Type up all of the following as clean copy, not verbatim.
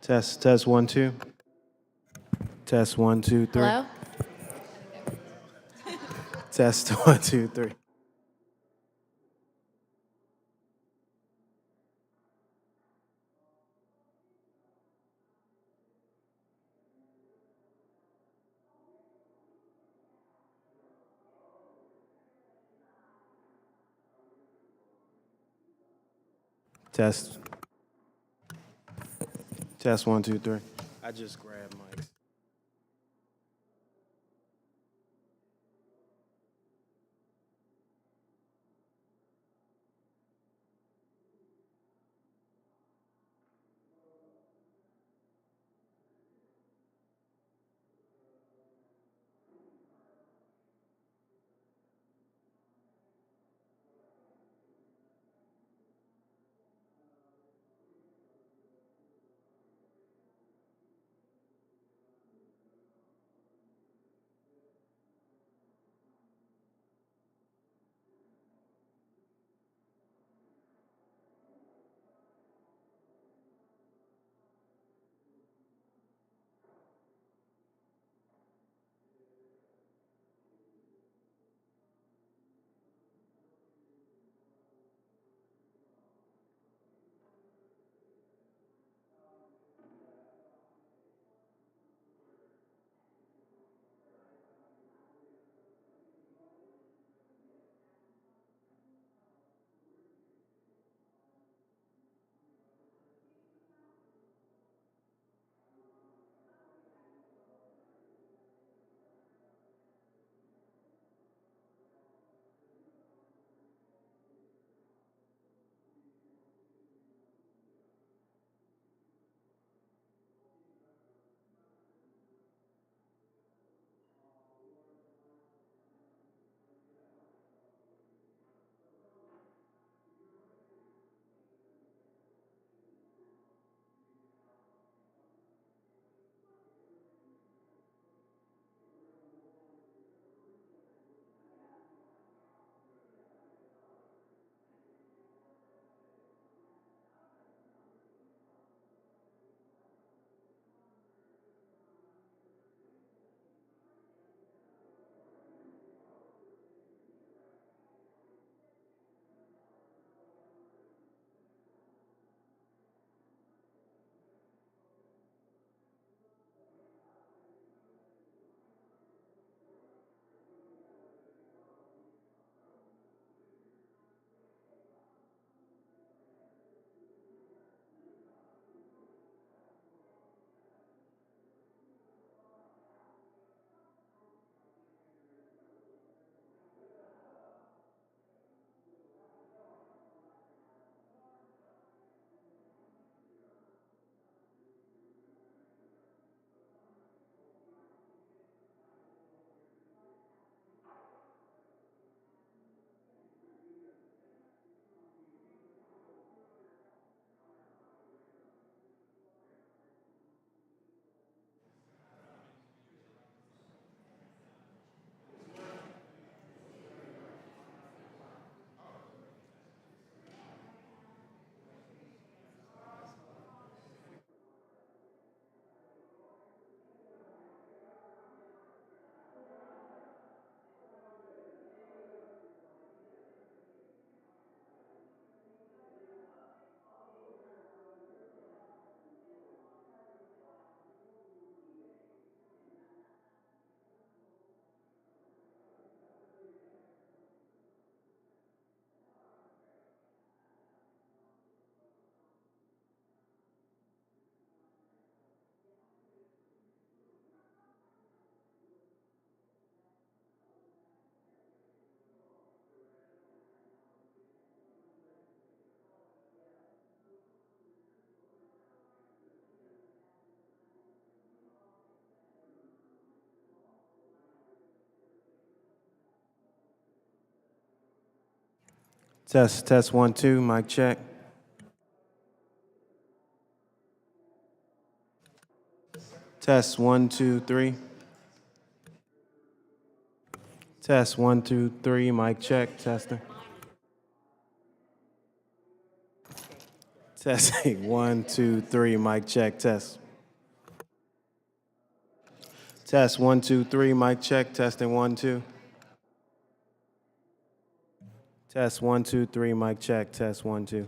Test, 1, 2. Test, 1, 2, 3. Hello? Test, 1, 2, 3. Test. Test, 1, 2, 3. I just grabbed mics. Test, 1, 2. Mic check. Test, 1, 2, 3. Test, 1, 2, 3. Mic check. Testing. Testing. 1, 2, 3. Mic check. Test. Test. 1, 2, 3. Mic check. Testing. 1, 2. Test. 1, 2, 3. Mic check. Test. 1, 2.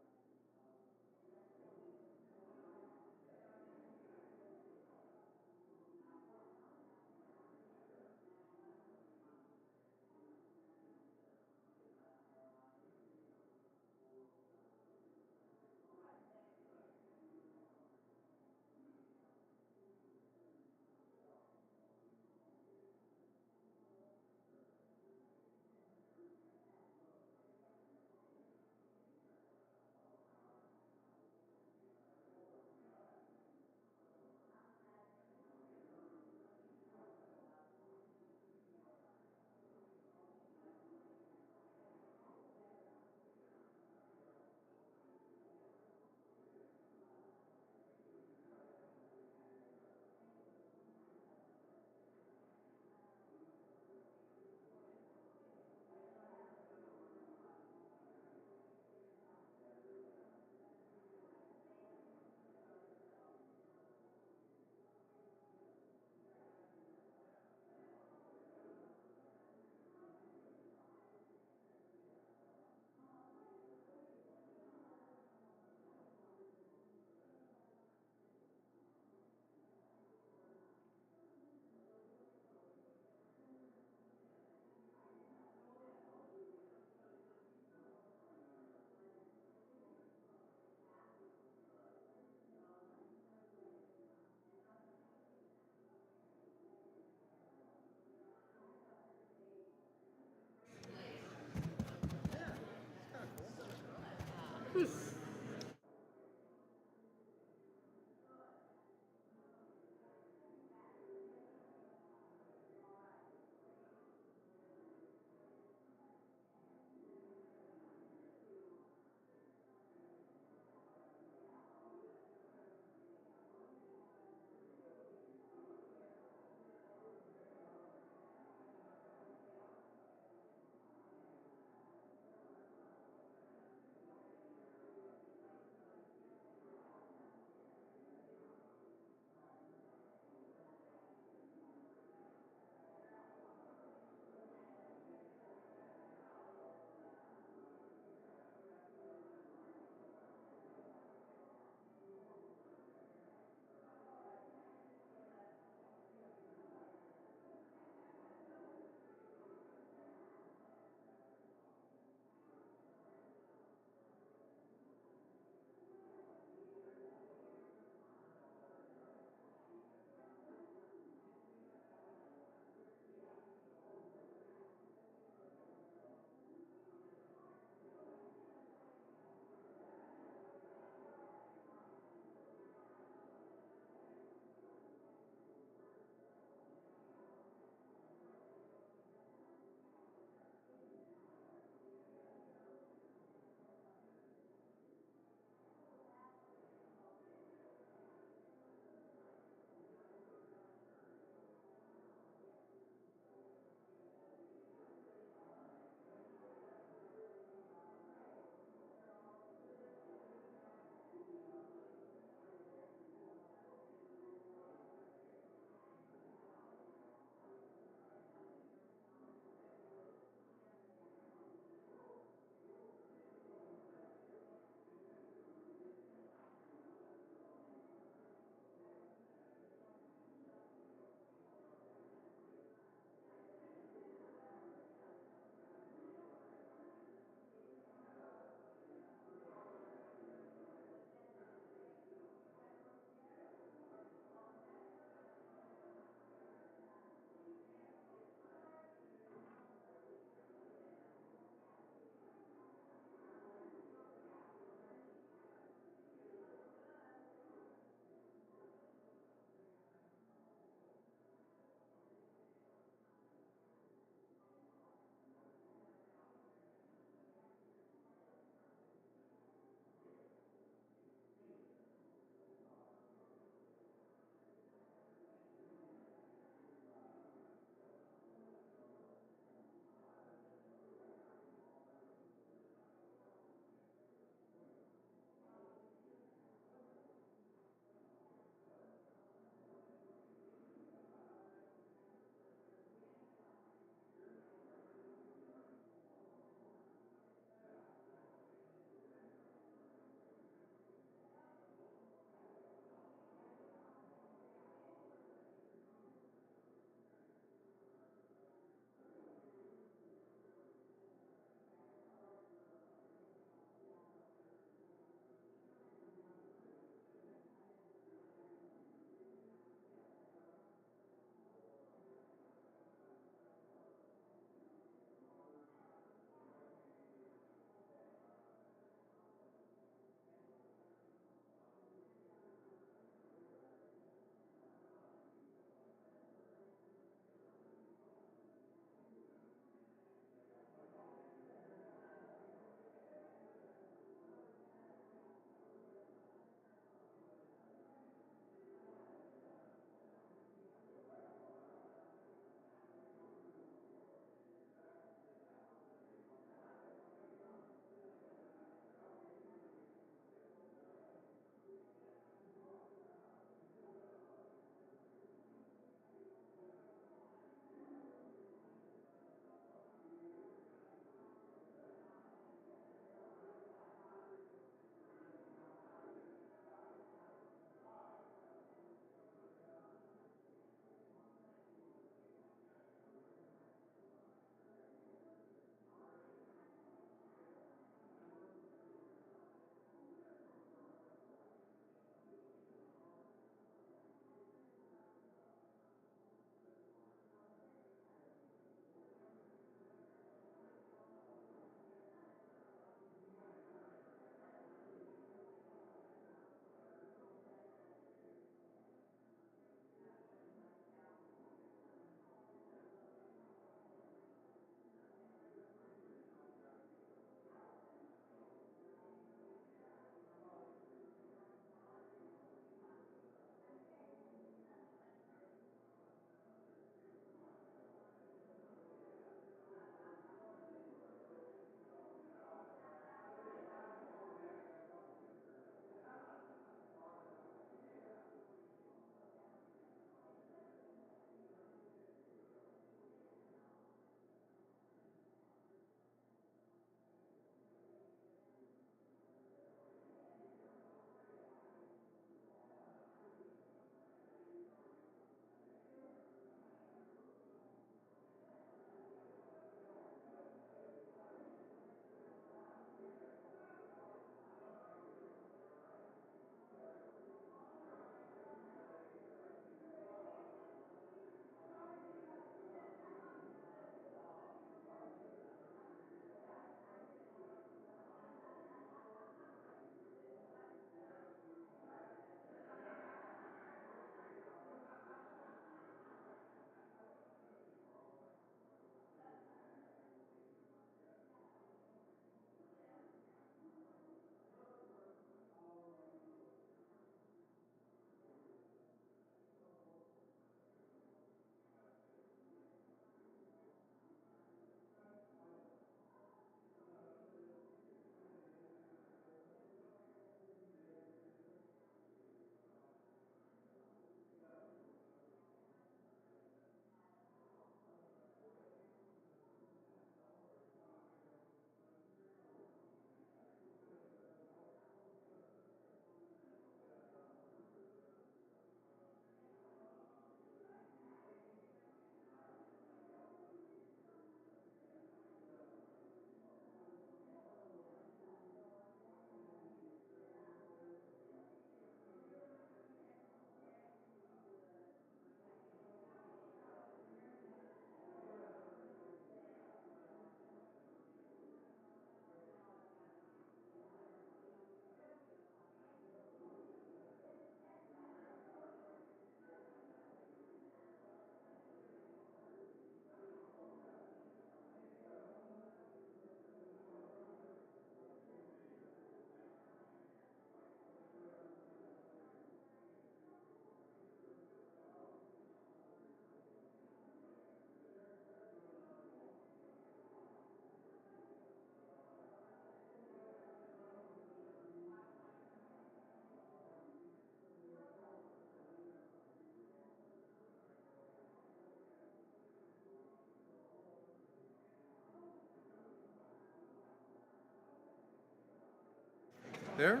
There?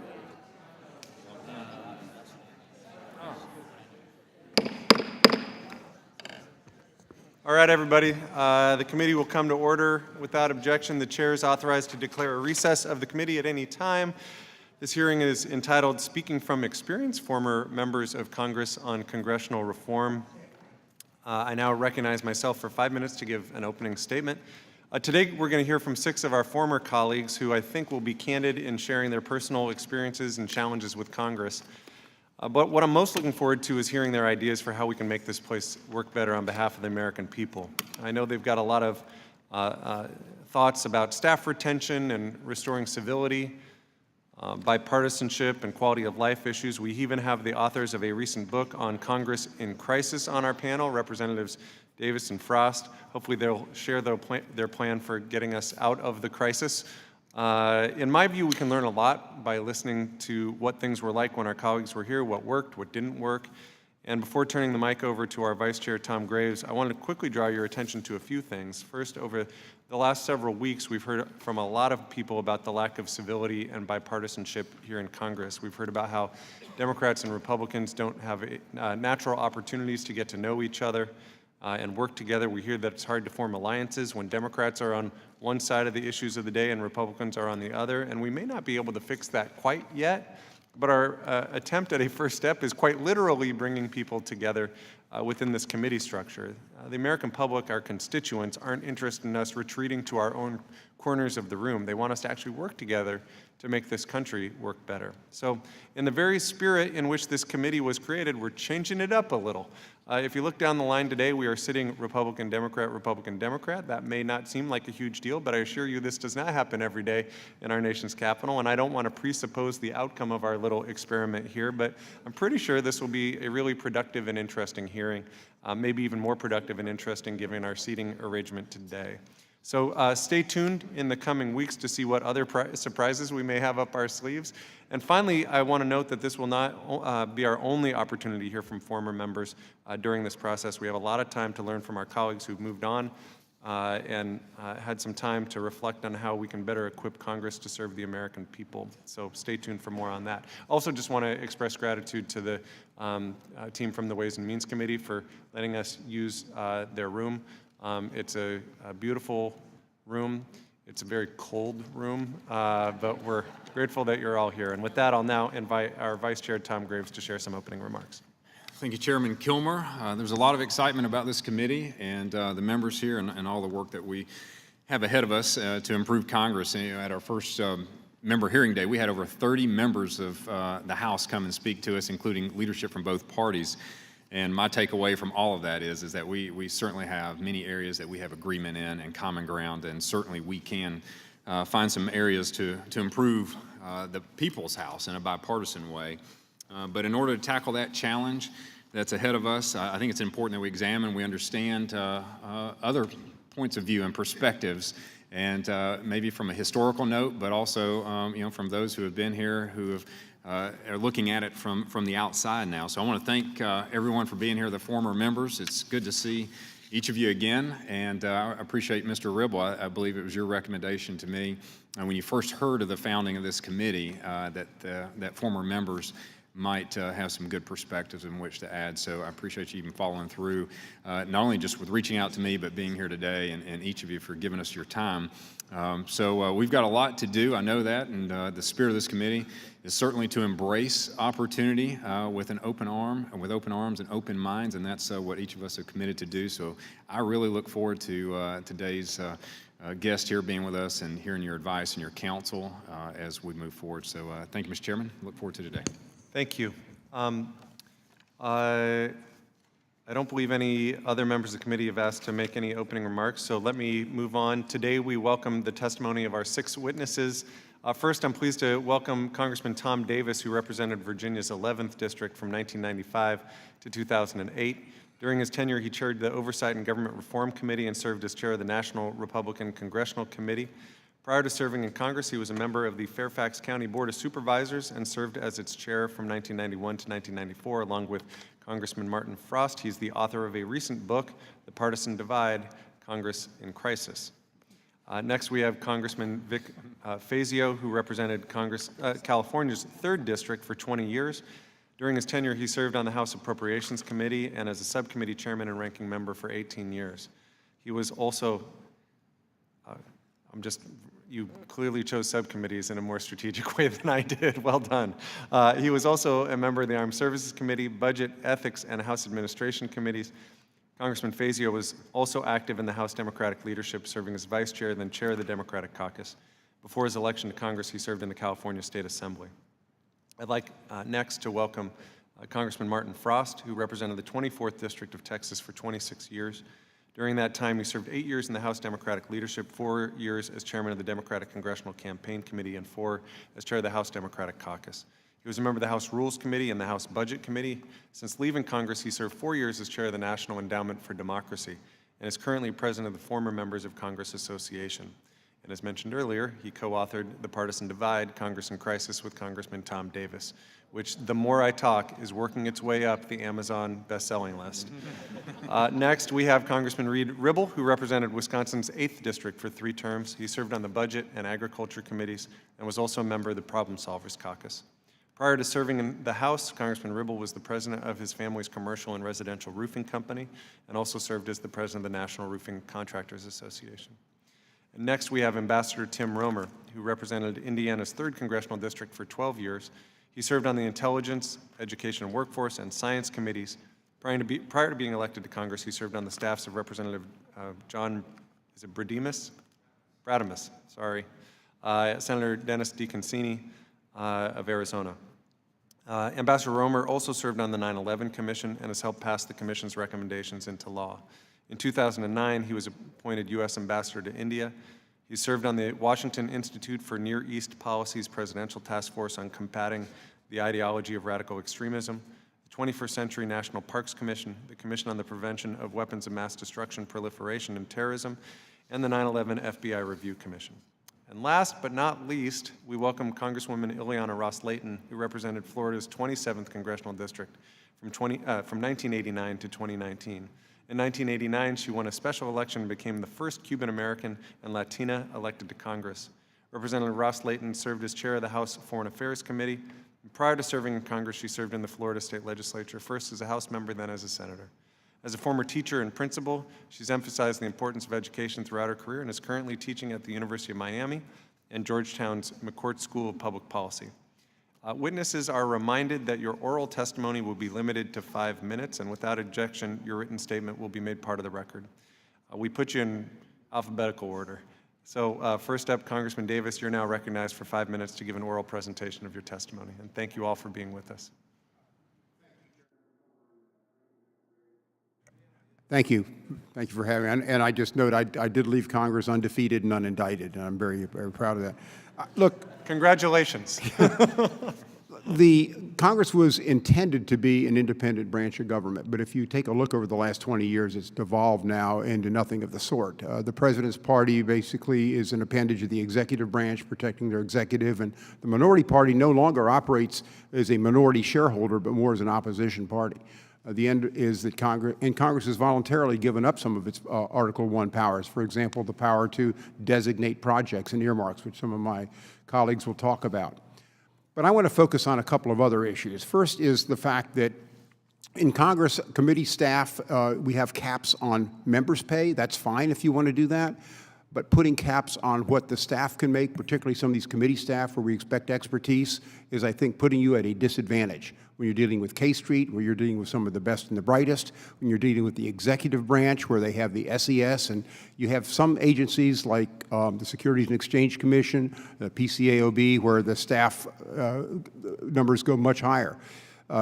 All right, everybody. The committee will come to order. Without objection, the chair is authorized to declare a recess of the committee at any time. This hearing is entitled Speaking from Experience, Former Members of Congress on Congressional Reform. I now recognize myself for 5 minutes to give an opening statement. Today, we're going to hear from 6 of our former colleagues who I think will be candid in sharing their personal experiences and challenges with Congress. But what I'm most looking forward to is hearing their ideas for how we can make this place work better on behalf of the American people. I know they've got a lot of thoughts about staff retention and restoring civility, bipartisanship and quality of life issues. We even have the authors of a recent book on Congress in crisis on our panel, Representatives Davis and Frost. Hopefully they'll share their plan for getting us out of the crisis. In my view, we can learn a lot by listening to what things were like when our colleagues were here, what worked, what didn't work. And before turning the mic over to our Vice Chair, Tom Graves, I wanted to quickly draw your attention to a few things. First, over the last several weeks, we've heard from a lot of people about the lack of civility and bipartisanship here in Congress. We've heard about how Democrats and Republicans don't have natural opportunities to get to know each other and work together. We hear that it's hard to form alliances when Democrats are on one side of the issues of the day and Republicans are on the other. And we may not be able to fix that quite yet, but our attempt at a first step is quite literally bringing people together within this committee structure. The American public, our constituents, aren't interested in us retreating to our own corners of the room. They want us to actually work together to make this country work better. So in the very spirit in which this committee was created, we're changing it up a little. If you look down the line today, we are sitting Republican, Democrat, Republican, Democrat. That may not seem like a huge deal, but I assure you this does not happen every day in our nation's capital, and I don't want to presuppose the outcome of our little experiment here, but I'm pretty sure this will be a really productive and interesting hearing, maybe even more productive and interesting given our seating arrangement today. So stay tuned in the coming weeks to see what other surprises we may have up our sleeves. And finally, I want to note that this will not be our only opportunity to hear from former members during this process. We have a lot of time to learn from our colleagues who've moved on and had some time to reflect on how we can better equip Congress to serve the American people. So stay tuned for more on that. Also just want to express gratitude to the team from the Ways and Means Committee for letting us use their room. It's a beautiful room. It's a very cold room, but we're grateful that you're all here. And with that, I'll now invite our Vice Chair, Tom Graves, to share some opening remarks. Thank you, Chairman Kilmer. There's a lot of excitement about this committee and the members here and all the work that we have ahead of us to improve Congress. And, at our first member hearing day, we had over 30 members of the House come and speak to us, including leadership from both parties. And my takeaway from all of that is that we certainly have many areas that we have agreement in and common ground, and certainly we can find some areas to improve the people's house in a bipartisan way. But in order to tackle that challenge that's ahead of us, I think it's important that we examine, we understand other points of view and perspectives, and maybe from a historical note, but also from those who have been here, who have are looking at it from the outside now. So I want to thank everyone for being here, the former members. It's good to see each of you again, and I appreciate Mr. Ribble. I believe it was your recommendation to me when you first heard of the founding of this committee that former members might have some good perspectives in which to add. So I appreciate you even following through, not only just with reaching out to me, but being here today, and each of you for giving us your time. So we've got a lot to do, I know that, and the spirit of this committee is certainly to embrace opportunity with an open arm, and with open arms and open minds, and that's what each of us have committed to do. So I really look forward to today's guest here being with us and hearing your advice and your counsel as we move forward. So thank you, Mr. Chairman. Look forward to today. Thank you. I don't believe any other members of the committee have asked to make any opening remarks, so let me move on. Today we welcome the testimony of our 6 witnesses. First, I'm pleased to welcome Congressman Tom Davis, who represented Virginia's 11th District from 1995 to 2008. During his tenure, he chaired the Oversight and Government Reform Committee and served as chair of the National Republican Congressional Committee. Prior to serving in Congress, he was a member of the Fairfax County Board of Supervisors and served as its chair from 1991 to 1994, along with Congressman Martin Frost. He's the author of a recent book, The Partisan Divide, Congress in Crisis. Next, we have Congressman Vic Fazzio, who represented California's 3rd District for 20 years. During his tenure, he served on the House Appropriations Committee and as a subcommittee chairman and ranking member for 18 years. He was also, you clearly chose subcommittees in a more strategic way than I did. Well done. He was also a member of the Armed Services Committee, Budget, Ethics, and House Administration Committees. Congressman Fazzio was also active in the House Democratic leadership, serving as vice chair, then chair of the Democratic caucus. Before his election to Congress, he served in the California State Assembly. I'd like next to welcome Congressman Martin Frost, who represented the 24th District of Texas for 26 years. During that time, he served 8 years in the House Democratic leadership, 4 years as chairman of the Democratic Congressional Campaign Committee, and 4 as chair of the House Democratic Caucus. He was a member of the House Rules Committee and the House Budget Committee. Since leaving Congress, he served 4 years as chair of the National Endowment for Democracy and is currently president of the Former Members of Congress Association. And as mentioned earlier, he co-authored The Partisan Divide, Congress in Crisis with Congressman Tom Davis, which, the more I talk, is working its way up the Amazon best-selling list. Next, we have Congressman Reid Ribble, who represented Wisconsin's 8th District for 3 terms. He served on the Budget and Agriculture Committees and was also a member of the Problem Solvers Caucus. Prior to serving in the House, Congressman Ribble was the president of his family's commercial and residential roofing company and also served as the president of the National Roofing Contractors Association. And next, we have Ambassador Tim Romer, who represented Indiana's 3rd Congressional District for 12 years. He served on the Intelligence, Education and Workforce, and Science Committees. Prior to being elected to Congress, he served on the staffs of Representative John, is it Bradamus, sorry, Senator Dennis DeConcini of Arizona. Ambassador Romer also served on the 9/11 Commission and has helped pass the Commission's recommendations into law. In 2009, he was appointed U.S. Ambassador to India. He served on the Washington Institute for Near East Policy's Presidential Task Force on combating the ideology of radical extremism, the 21st Century National Parks Commission, the Commission on the Prevention of Weapons of Mass Destruction, Proliferation, and Terrorism, and the 9/11 FBI Review Commission. And last but not least, we welcome Congresswoman Ileana Ros-Lehtinen, who represented Florida's 27th Congressional District from 1989 to 2019. In 1989, she won a special election and became the first Cuban American and Latina elected to Congress. Representative Ros-Lehtinen served as chair of the House Foreign Affairs Committee. And prior to serving in Congress, she served in the Florida State Legislature, first as a House member, then as a senator. As a former teacher and principal, she's emphasized the importance of education throughout her career and is currently teaching at the University of Miami and Georgetown's McCourt School of Public Policy. Witnesses are reminded that your oral testimony will be limited to 5 minutes, and without objection, your written statement will be made part of the record. We put you in alphabetical order. So first up, Congressman Davis, you're now recognized for 5 minutes to give an oral presentation of your testimony. And thank you all for being with us. Thank you. Thank you for having me. And I just note I did leave Congress undefeated and unindicted, and I'm very, very proud of that. Look. Congratulations. The Congress was intended to be an independent branch of government, but if you take a look over the last 20 years, it's devolved now into nothing of the sort. The President's party basically is an appendage of the executive branch, protecting their executive, and the minority party no longer operates as a minority shareholder, but more as an opposition party. The end is that Congress has voluntarily given up some of its Article I powers. For example, the power to designate projects and earmarks, which some of my colleagues will talk about. But I want to focus on a couple of other issues. First is the fact that in Congress committee staff, we have caps on members' pay. That's fine if you want to do that. But putting caps on what the staff can make, particularly some of these committee staff where we expect expertise, is, I think, putting you at a disadvantage when you're dealing with K Street, where you're dealing with some of the best and the brightest, when you're dealing with the executive branch, where they have the SES, and you have some agencies like the Securities and Exchange Commission, the PCAOB, where the staff numbers go much higher.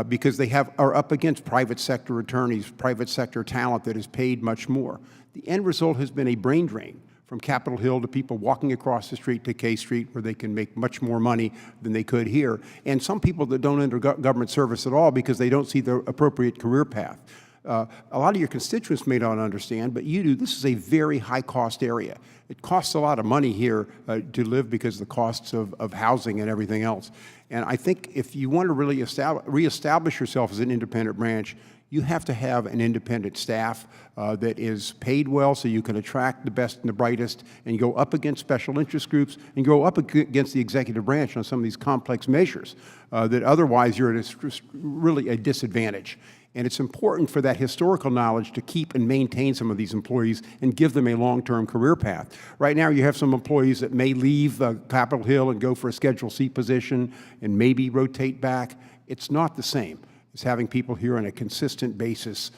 Because they are up against private sector attorneys, private sector talent that is paid much more. The end result has been a brain drain from Capitol Hill to people walking across the street to K Street, where they can make much more money than they could here. And some people that don't enter government service at all because they don't see the appropriate career path. A lot of your constituents may not understand, but you do. This is a very high-cost area. It costs a lot of money here to live because of the costs of housing and everything else. And I think if you want to really reestablish yourself as an independent branch, You have to have an independent staff that is paid well so you can attract the best and the brightest and go up against special interest groups and go up against the executive branch on some of these complex measures that otherwise you're at really a disadvantage. And it's important for that historical knowledge to keep and maintain some of these employees and give them a long-term career path. Right now, you have some employees that may leave Capitol Hill and go for a Schedule C position and maybe rotate back. It's not the same as having people here on a consistent basis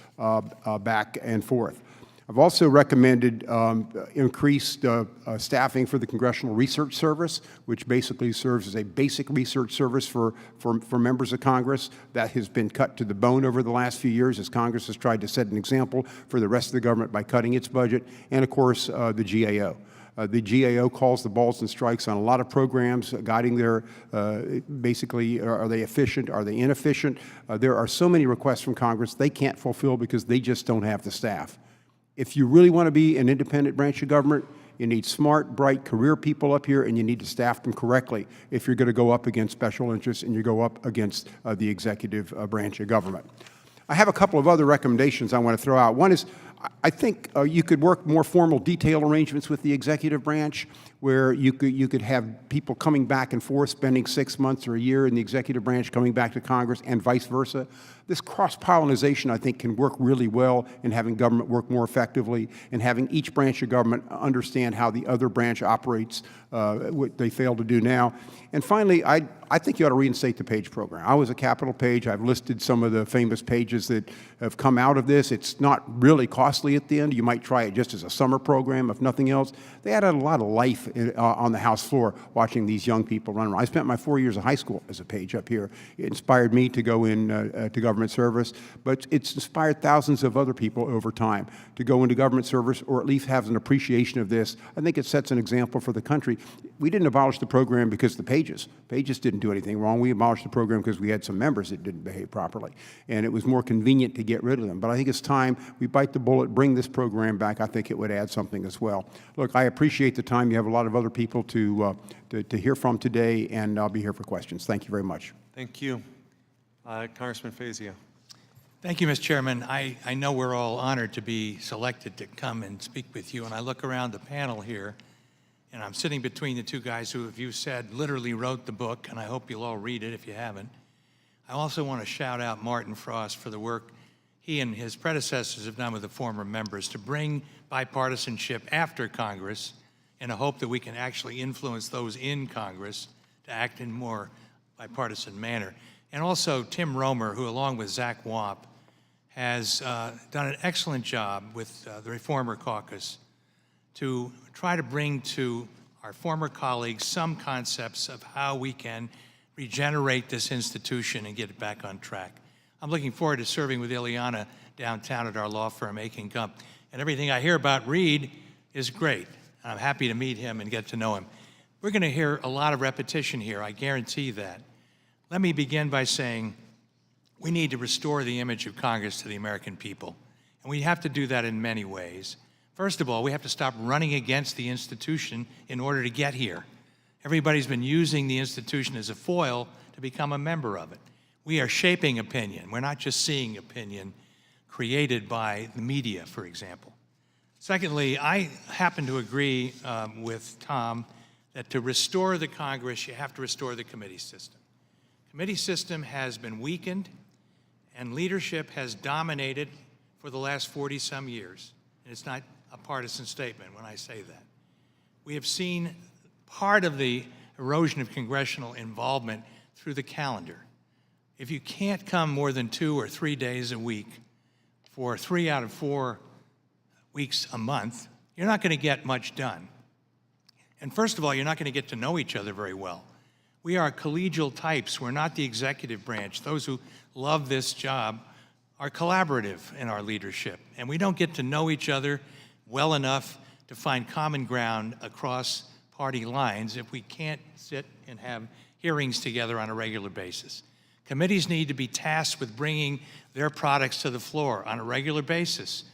back and forth. I've also recommended increased staffing for the Congressional Research Service, which basically serves as a basic research service for members of Congress. That has been cut to the bone over the last few years as Congress has tried to set an example for the rest of the government by cutting its budget, and of course the GAO. The GAO calls the balls and strikes on a lot of programs, guiding their, basically, are they efficient, are they inefficient? There are so many requests from Congress they can't fulfill because they just don't have the staff. If you really want to be an independent branch of government, you need smart, bright, career people up here, and you need to staff them correctly if you're going to go up against special interests and you go up against the executive branch of government. I have a couple of other recommendations I want to throw out. One is, I think you could work more formal detail arrangements with the executive branch where you could have people coming back and forth, spending 6 months or a year in the executive branch, coming back to Congress, and vice versa. This cross-pollination, I think, can work really well in having government work more effectively and having each branch of government understand how the other branch operates, what they fail to do now. And finally, I think you ought to reinstate the Page program. I was a Capitol Page. I've listed some of the famous pages that have come out of this. It's not really costly at the end. You might try it just as a summer program, if nothing else. They added a lot of life on the House floor watching these young people run around. I spent my 4 years of high school as a Page up here. It inspired me to go in to government service, but it's inspired thousands of other people over time to go into government service or at least have an appreciation of this. I think it sets an example for the country. We didn't abolish the program because the Pages didn't do anything wrong. We abolished the program because we had some members that didn't behave properly, and it was more convenient to get rid of them. But I think it's time we bite the bullet, bring this program back. I think it would add something as well. Look, I appreciate the time. You have a lot of other people to hear from today, and I'll be here for questions. Thank you very much. Thank you. Congressman Fazzio. Thank you, Mr. Chairman. I know we're all honored to be selected to come and speak with you, and I look around the panel here, and I'm sitting between the two guys who, as you said, literally wrote the book, and I hope you'll all read it if you haven't. I also want to shout out Martin Frost for the work he and his predecessors have done with the former members to bring bipartisanship after Congress in a hope that we can actually influence those in Congress to act in more bipartisan manner. And also Tim Romer, who along with Zach Wamp has done an excellent job with the Reformer Caucus to try to bring to our former colleagues some concepts of how we can regenerate this institution and get it back on track. I'm looking forward to serving with Ileana downtown at our law firm, Aiken Gump. And everything I hear about Reid is great. I'm happy to meet him and get to know him. We're going to hear a lot of repetition here, I guarantee that. Let me begin by saying we need to restore the image of Congress to the American people. And we have to do that in many ways. First of all, we have to stop running against the institution in order to get here. Everybody's been using the institution as a foil to become a member of it. We are shaping opinion. We're not just seeing opinion created by the media, for example. Secondly, I happen to agree with Tom that to restore the Congress, you have to restore the committee system. Committee system has been weakened, and leadership has dominated for the last 40-some years. And it's not a partisan statement when I say that. We have seen part of the erosion of congressional involvement through the calendar. If you can't come more than 2 or 3 days a week for 3 out of 4 weeks a month, you're not going to get much done. And first of all, you're not going to get to know each other very well. We are collegial types. We're not the executive branch. Those who love this job are collaborative in our leadership, and we don't get to know each other well enough to find common ground across party lines if we can't sit and have hearings together on a regular basis. Committees need to be tasked with bringing their products to the floor on a regular basis.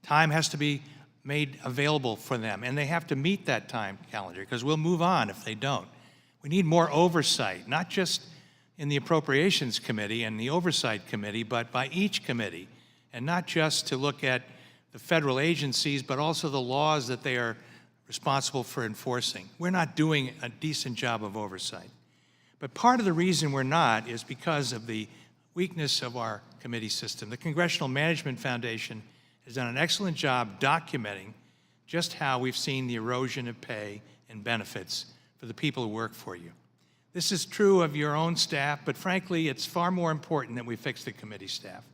Time has to be made available for them, and they have to meet that time calendar because we'll move on if they don't. We need more oversight, not just in the Appropriations Committee and the Oversight Committee, but by each committee, and not just to look at the federal agencies, but also the laws that they are responsible for enforcing. We're not doing a decent job of oversight. But part of the reason we're not is because of the weakness of our committee system. The Congressional Management Foundation has done an excellent job documenting just how we've seen the erosion of pay and benefits for the people who work for you. This is true of your own staff, but frankly, it's far more important that we fix the committee staff.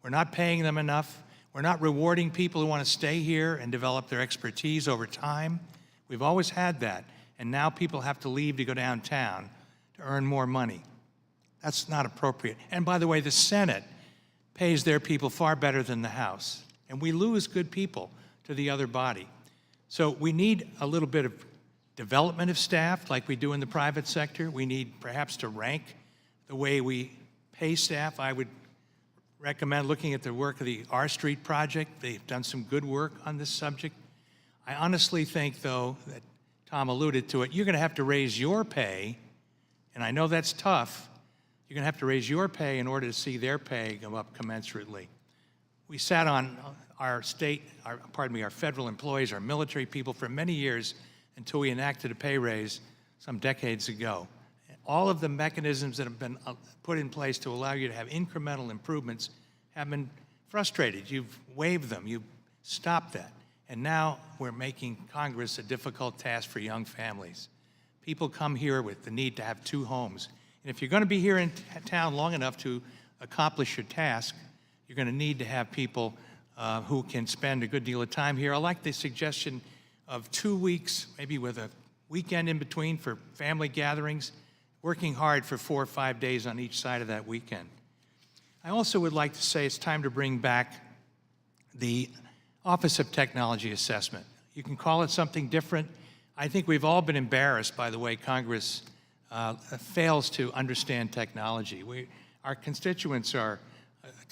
We're not paying them enough. We're not rewarding people who want to stay here and develop their expertise over time. We've always had that, and now people have to leave to go downtown to earn more money. That's not appropriate. And by the way, the Senate pays their people far better than the House, and we lose good people to the other body. So we need a little bit of development of staff like we do in the private sector. We need perhaps to rank the way we pay staff. I would recommend looking at the work of the R Street Project. They've done some good work on this subject. I honestly think, though, that Tom alluded to it, you're going to have to raise your pay, and I know that's tough. You're going to have to raise your pay in order to see their pay go up commensurately. We sat on our federal employees, our military people for many years until we enacted a pay raise some decades ago. All of the mechanisms that have been put in place to allow you to have incremental improvements have been frustrated. You've waived them, you've stopped that. And now we're making Congress a difficult task for young families. People come here with the need to have 2 homes. And if you're going to be here in town long enough to accomplish your task, you're going to need to have people who can spend a good deal of time here. I like the suggestion of 2 weeks, maybe with a weekend in between for family gatherings, working hard for 4 or 5 days on each side of that weekend. I also would like to say it's time to bring back the Office of Technology Assessment. You can call it something different. I think we've all been embarrassed by the way Congress fails to understand technology. Our constituents are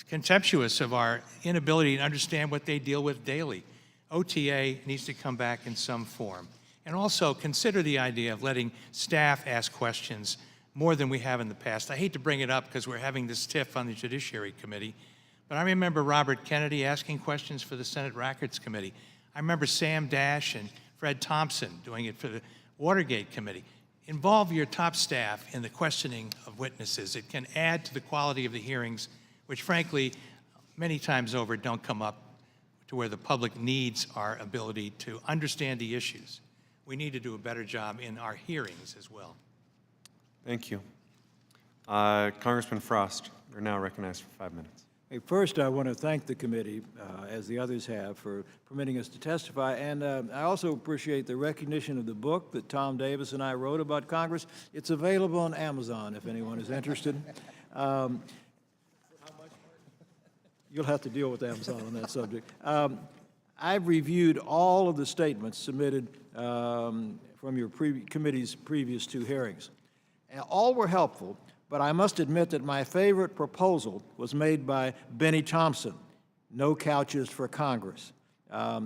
contemptuous of our inability to understand what they deal with daily. OTA needs to come back in some form. And also consider the idea of letting staff ask questions more than we have in the past. I hate to bring it up because we're having this tiff on the Judiciary Committee, but I remember Robert Kennedy asking questions for the Senate Records Committee. I remember Sam Dash and Fred Thompson doing it for the Watergate Committee. Involve your top staff in the questioning of witnesses. It can add to the quality of the hearings, which frankly, many times over don't come up to where the public needs our ability to understand the issues. We need to do a better job in our hearings as well. Thank you. Congressman Frost, you're now recognized for 5 minutes. Hey, first, I want to thank the committee, as the others have, for permitting us to testify. And I also appreciate the recognition of the book that Tom Davis and I wrote about Congress. It's available on Amazon if anyone is interested. You'll have to deal with Amazon on that subject. I've reviewed all of the statements submitted from your committee's previous 2 hearings. And all were helpful, but I must admit that my favorite proposal was made by Benny Thompson, no couches for Congress.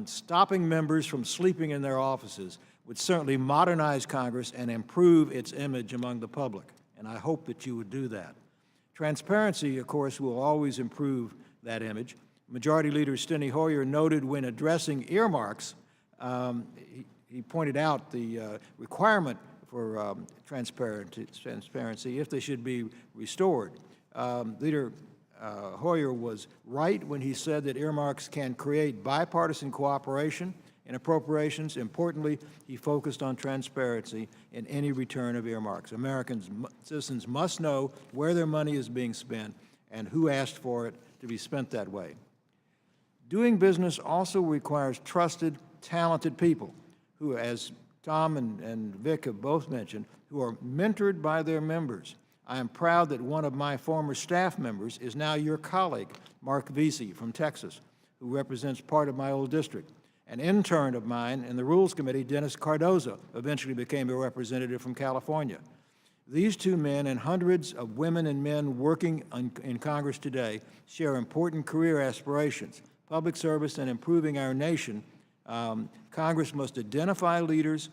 Stopping members from sleeping in their offices would certainly modernize Congress and improve its image among the public, and I hope that you would do that. Transparency, of course, will always improve that image. Majority Leader Steny Hoyer noted when addressing earmarks, he pointed out the requirement for transparency if they should be restored. Leader Hoyer was right when he said that earmarks can create bipartisan cooperation in appropriations. Importantly, he focused on transparency in any return of earmarks. Citizens must know where their money is being spent and who asked for it to be spent that way. Doing business also requires trusted, talented people who, as Tom and Vic have both mentioned, who are mentored by their members. I am proud that one of my former staff members is now your colleague, Mark Vesey from Texas, who represents part of my old district. An intern of mine in the Rules Committee, Dennis Cardozo, eventually became a representative from California. These 2 men and hundreds of women and men working in Congress today share important career aspirations, public service, and improving our nation. Congress must identify leaders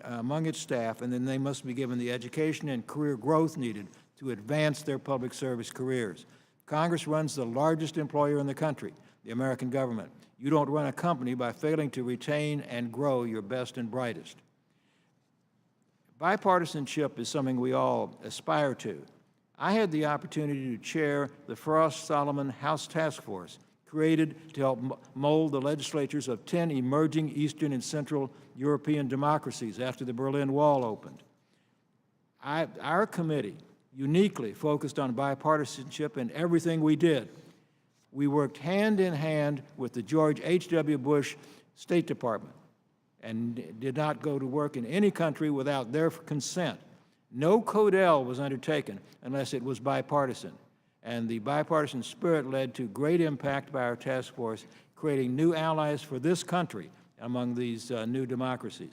among its staff, and then they must be given the education and career growth needed to advance their public service careers. Congress runs the largest employer in the country, the American government. You don't run a company by failing to retain and grow your best and brightest. Bipartisanship is something we all aspire to. I had the opportunity to chair the Frost-Solomon House Task Force, created to help mold the legislatures of 10 emerging Eastern and Central European democracies after the Berlin Wall opened. Our committee uniquely focused on bipartisanship in everything we did. We worked hand in hand with the George H.W. Bush State Department and did not go to work in any country without their consent. No codel was undertaken unless it was bipartisan. And the bipartisan spirit led to great impact by our task force, creating new allies for this country among these new democracies.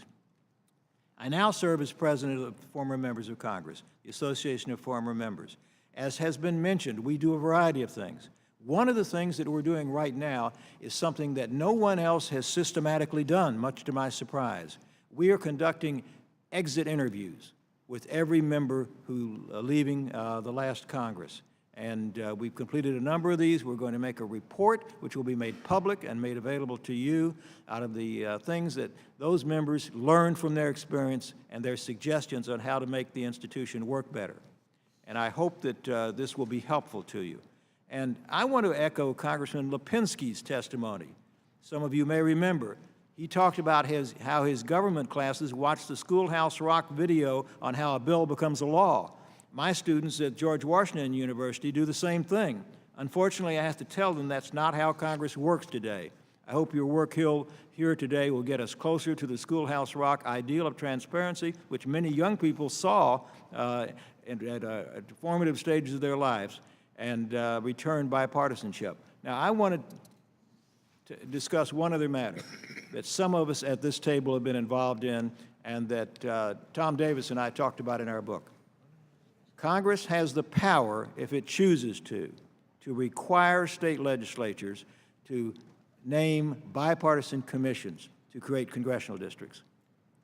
I now serve as president of former members of Congress, the Association of Former Members. As has been mentioned, we do a variety of things. One of the things that we're doing right now is something that no one else has systematically done, much to my surprise. We are conducting exit interviews with every member who leaving the last Congress. And we've completed a number of these. We're going to make a report which will be made public and made available to you out of the things that those members learned from their experience and their suggestions on how to make the institution work better. And I hope that this will be helpful to you. And I want to echo Congressman Lipinski's testimony. Some of you may remember, he talked about how his government classes watched the Schoolhouse Rock video on how a bill becomes a law. My students at George Washington University do the same thing. Unfortunately, I have to tell them that's not how Congress works today. I hope your work here today will get us closer to the Schoolhouse Rock ideal of transparency, which many young people saw at formative stages of their lives, and return bipartisanship. Now, I wanted to discuss one other matter that some of us at this table have been involved in and that Tom Davis and I talked about in our book. Congress has the power, if it chooses to require state legislatures to name bipartisan commissions to create congressional districts.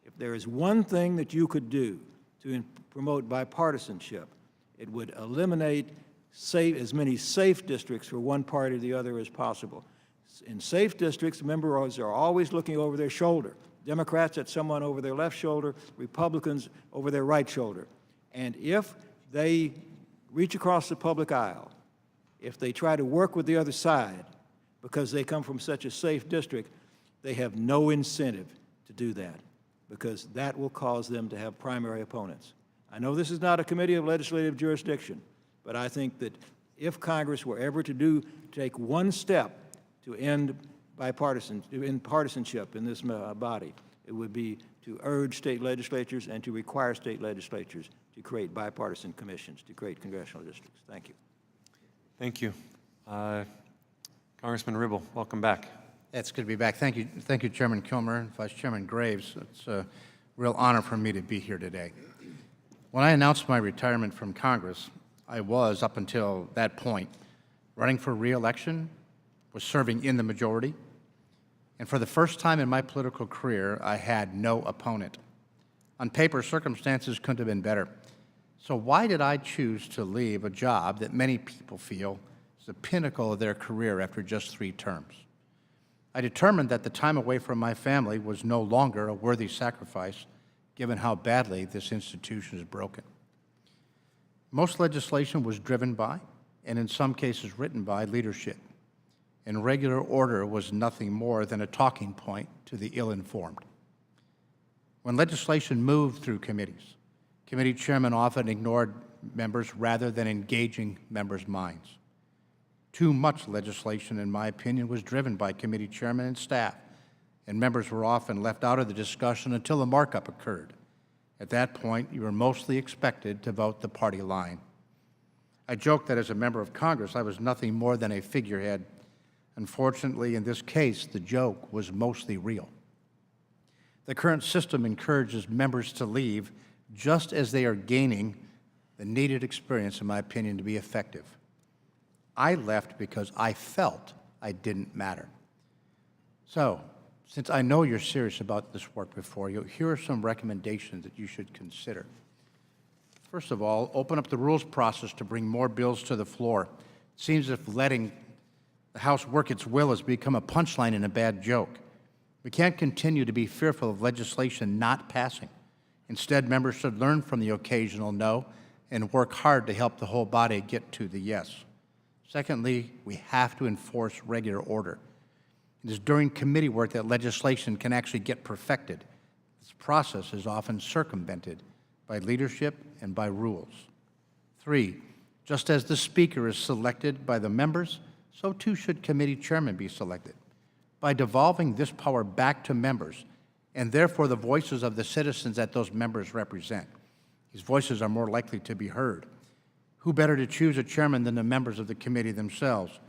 If there is one thing that you could do to promote bipartisanship, it would eliminate as many safe districts for one party or the other as possible. In safe districts, members are always looking over their shoulder. Democrats at someone over their left shoulder, Republicans over their right shoulder. And if they reach across the public aisle, if they try to work with the other side because they come from such a safe district, they have no incentive to do that because that will cause them to have primary opponents. I know this is not a committee of legislative jurisdiction, but I think that if Congress were ever to take one step to end partisanship in this body, it would be to urge state legislatures and to require state legislatures to create bipartisan commissions, to create congressional districts. Thank you. Thank you. Congressman Ribble, welcome back. It's good to be back. Thank you, Chairman Kilmer and Vice Chairman Graves. It's a real honor for me to be here today. When I announced my retirement from Congress, I was, up until that point, running for re-election, was serving in the majority, and for the first time in my political career, I had no opponent. On paper, circumstances couldn't have been better. So why did I choose to leave a job that many people feel is the pinnacle of their career after just 3 terms? I determined that the time away from my family was no longer a worthy sacrifice, given how badly this institution is broken. Most legislation was driven by, and in some cases written by, leadership. And regular order was nothing more than a talking point to the ill-informed. When legislation moved through committees, committee chairmen often ignored members rather than engaging members' minds. Too much legislation, in my opinion, was driven by committee chairmen and staff, and members were often left out of the discussion until the markup occurred. At that point, you were mostly expected to vote the party line. I joked that as a member of Congress, I was nothing more than a figurehead. Unfortunately, in this case, the joke was mostly real. The current system encourages members to leave just as they are gaining the needed experience, in my opinion, to be effective. I left because I felt I didn't matter. So, since I know you're serious about this work before you, here are some recommendations that you should consider. First of all, open up the rules process to bring more bills to the floor. It seems as if letting the House work its will has become a punchline and a bad joke. We can't continue to be fearful of legislation not passing. Instead, members should learn from the occasional no and work hard to help the whole body get to the yes. Secondly, we have to enforce regular order. It is during committee work that legislation can actually get perfected. This process is often circumvented by leadership and by rules. 3, just as the Speaker is selected by the members, so too should committee chairmen be selected. By devolving this power back to members, and therefore the voices of the citizens that those members represent, these voices are more likely to be heard. Who better to choose a chairman than the members of the committee themselves?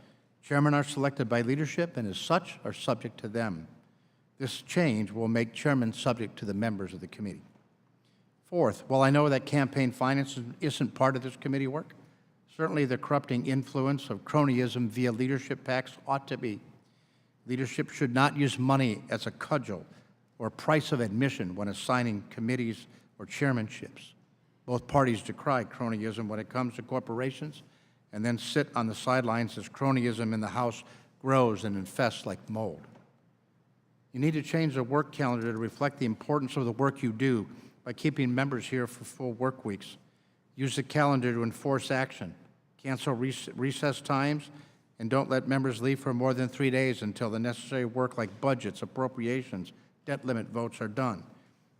Chairmen are selected by leadership and as such are subject to them. This change will make chairmen subject to the members of the committee. Fourth, while I know that campaign finance isn't part of this committee work, certainly the corrupting influence of cronyism via leadership PACs ought to be. Leadership should not use money as a cudgel or price of admission when assigning committees or chairmanships. Both parties decry cronyism when it comes to corporations and then sit on the sidelines as cronyism in the House grows and infests like mold. You need to change the work calendar to reflect the importance of the work you do by keeping members here for full work weeks. Use the calendar to enforce action. Cancel recess times, and don't let members leave for more than 3 days until the necessary work like budgets, appropriations, debt limit votes are done.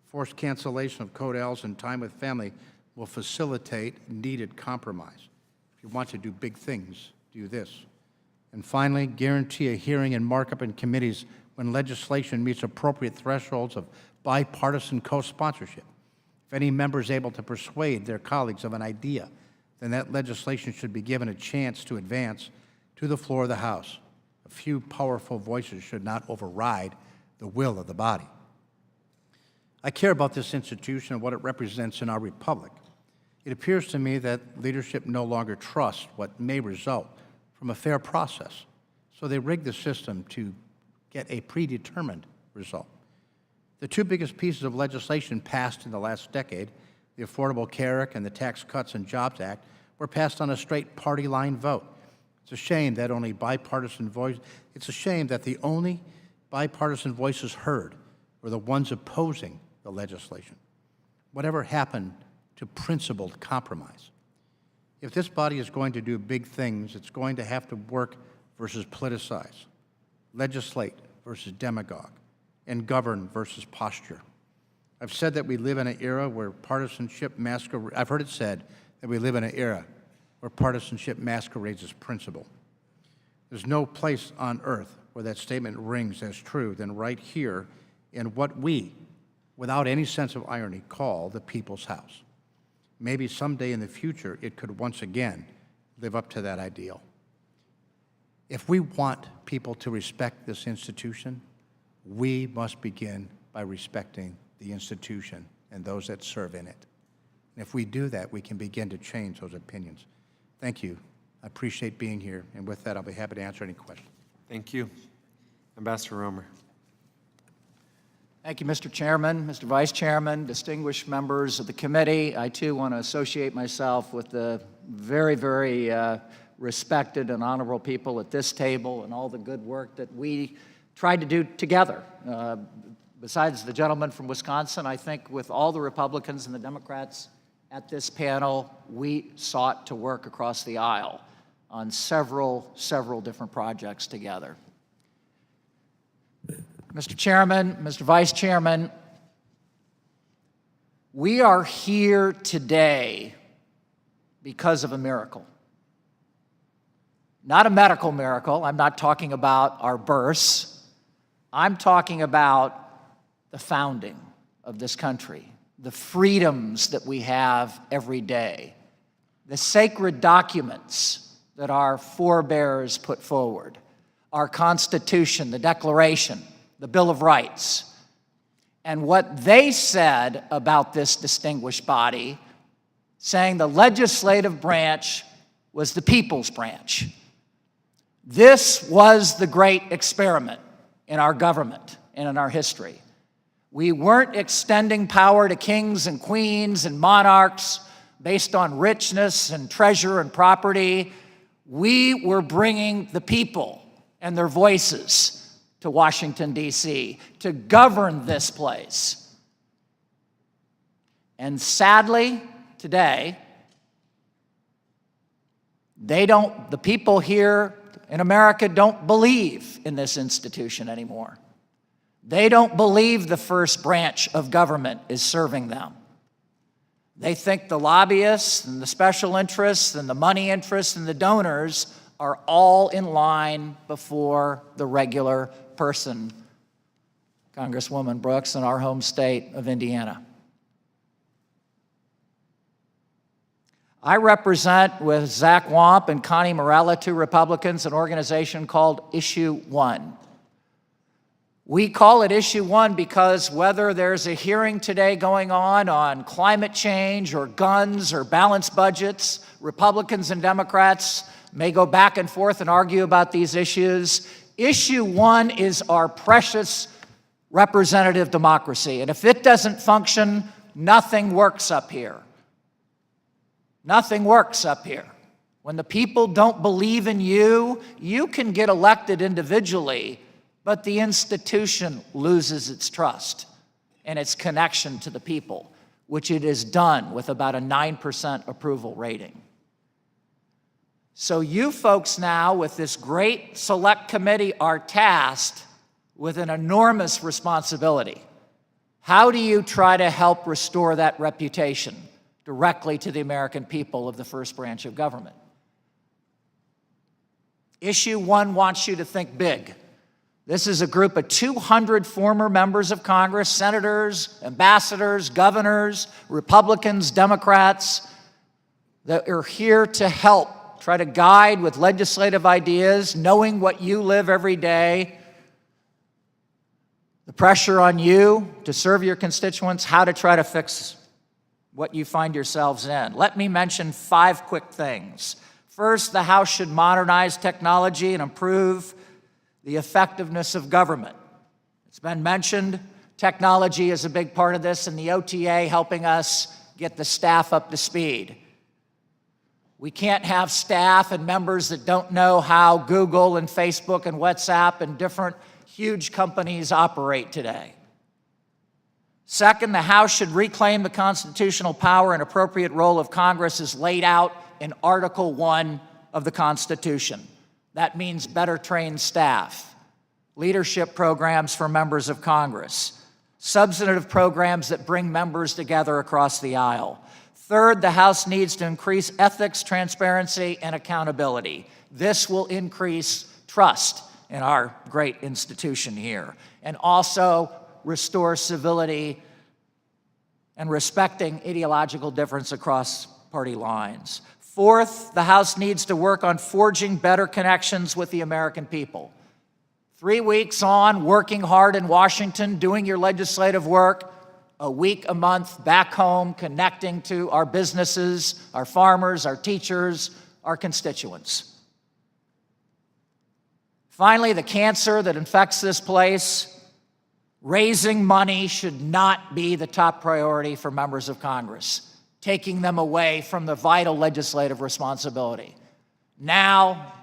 Forced cancellation of code-Ls and time with family will facilitate needed compromise. If you want to do big things, do this. And finally, guarantee a hearing and markup in committees when legislation meets appropriate thresholds of bipartisan co-sponsorship. If any member is able to persuade their colleagues of an idea, then that legislation should be given a chance to advance to the floor of the House. A few powerful voices should not override the will of the body. I care about this institution and what it represents in our republic. It appears to me that leadership no longer trusts what may result from a fair process, so they rig the system to get a predetermined result. The two biggest pieces of legislation passed in the last decade, the Affordable Care Act and the Tax Cuts and Jobs Act, were passed on a straight party line vote. It's a shame that the only bipartisan voices heard were the ones opposing the legislation. Whatever happened to principled compromise? If this body is going to do big things, it's going to have to work versus politicize, legislate versus demagogue, and govern versus posture. I've said that we live in an era where partisanship masquerades. I've heard it said that we live in an era where partisanship masquerades as principle. There's no place on earth where that statement rings as true than right here in what we, without any sense of irony, call the People's House. Maybe someday in the future it could once again live up to that ideal. If we want people to respect this institution, we must begin by respecting the institution and those that serve in it. And if we do that, we can begin to change those opinions. Thank you. I appreciate being here, and with that, I'll be happy to answer any questions. Thank you. Ambassador Romer. Thank you, Mr. Chairman, Mr. Vice Chairman, distinguished members of the committee. I, too, want to associate myself with the very, very respected and honorable people at this table and all the good work that we tried to do together. Besides the gentleman from Wisconsin, I think with all the Republicans and the Democrats at this panel, we sought to work across the aisle on several different projects together. Mr. Chairman, Mr. Vice Chairman, we are here today because of a miracle. Not a medical miracle. I'm not talking about our births. I'm talking about the founding of this country, the freedoms that we have every day, the sacred documents that our forebears put forward, our Constitution, the Declaration, the Bill of Rights, and what they said about this distinguished body, saying the legislative branch was the people's branch. This was the great experiment in our government and in our history. We weren't extending power to kings and queens and monarchs based on richness and treasure and property. We were bringing the people and their voices to Washington, D.C. to govern this place. And sadly, today, the people here in America don't believe in this institution anymore. They don't believe the first branch of government is serving them. They think the lobbyists and the special interests and the money interests and the donors are all in line before the regular person, Congresswoman Brooks, in our home state of Indiana. I represent, with Zach Wamp and Connie Morella, two Republicans, an organization called Issue One. We call it Issue One because whether there's a hearing today going on climate change or guns or balanced budgets, Republicans and Democrats may go back and forth and argue about these issues. Issue One is our precious representative democracy. And if it doesn't function, nothing works up here. Nothing works up here. When the people don't believe in you, you can get elected individually, but the institution loses its trust and its connection to the people, which it has done with about a 9% approval rating. So you folks now, with this great select committee, are tasked with an enormous responsibility. How do you try to help restore that reputation directly to the American people of the first branch of government? Issue One wants you to think big. This is a group of 200 former members of Congress, senators, ambassadors, governors, Republicans, Democrats, that are here to help, try to guide with legislative ideas, knowing what you live every day, the pressure on you to serve your constituents, how to try to fix what you find yourselves in. Let me mention 5 quick things. First, the House should modernize technology and improve the effectiveness of government. It's been mentioned, technology is a big part of this, and the OTA helping us get the staff up to speed. We can't have staff and members that don't know how Google and Facebook and WhatsApp and different huge companies operate today. Second, the House should reclaim the constitutional power and appropriate role of Congress as laid out in Article 1 of the Constitution. That means better trained staff, leadership programs for members of Congress, substantive programs that bring members together across the aisle. Third, the House needs to increase ethics, transparency, and accountability. This will increase trust in our great institution here, and also restore civility and respecting ideological difference across party lines. Fourth, the House needs to work on forging better connections with the American people. 3 weeks on, working hard in Washington, doing your legislative work, a week, a month back home, connecting to our businesses, our farmers, our teachers, our constituents. Finally, the cancer that infects this place, raising money should not be the top priority for members of Congress, taking them away from the vital legislative responsibility. Now,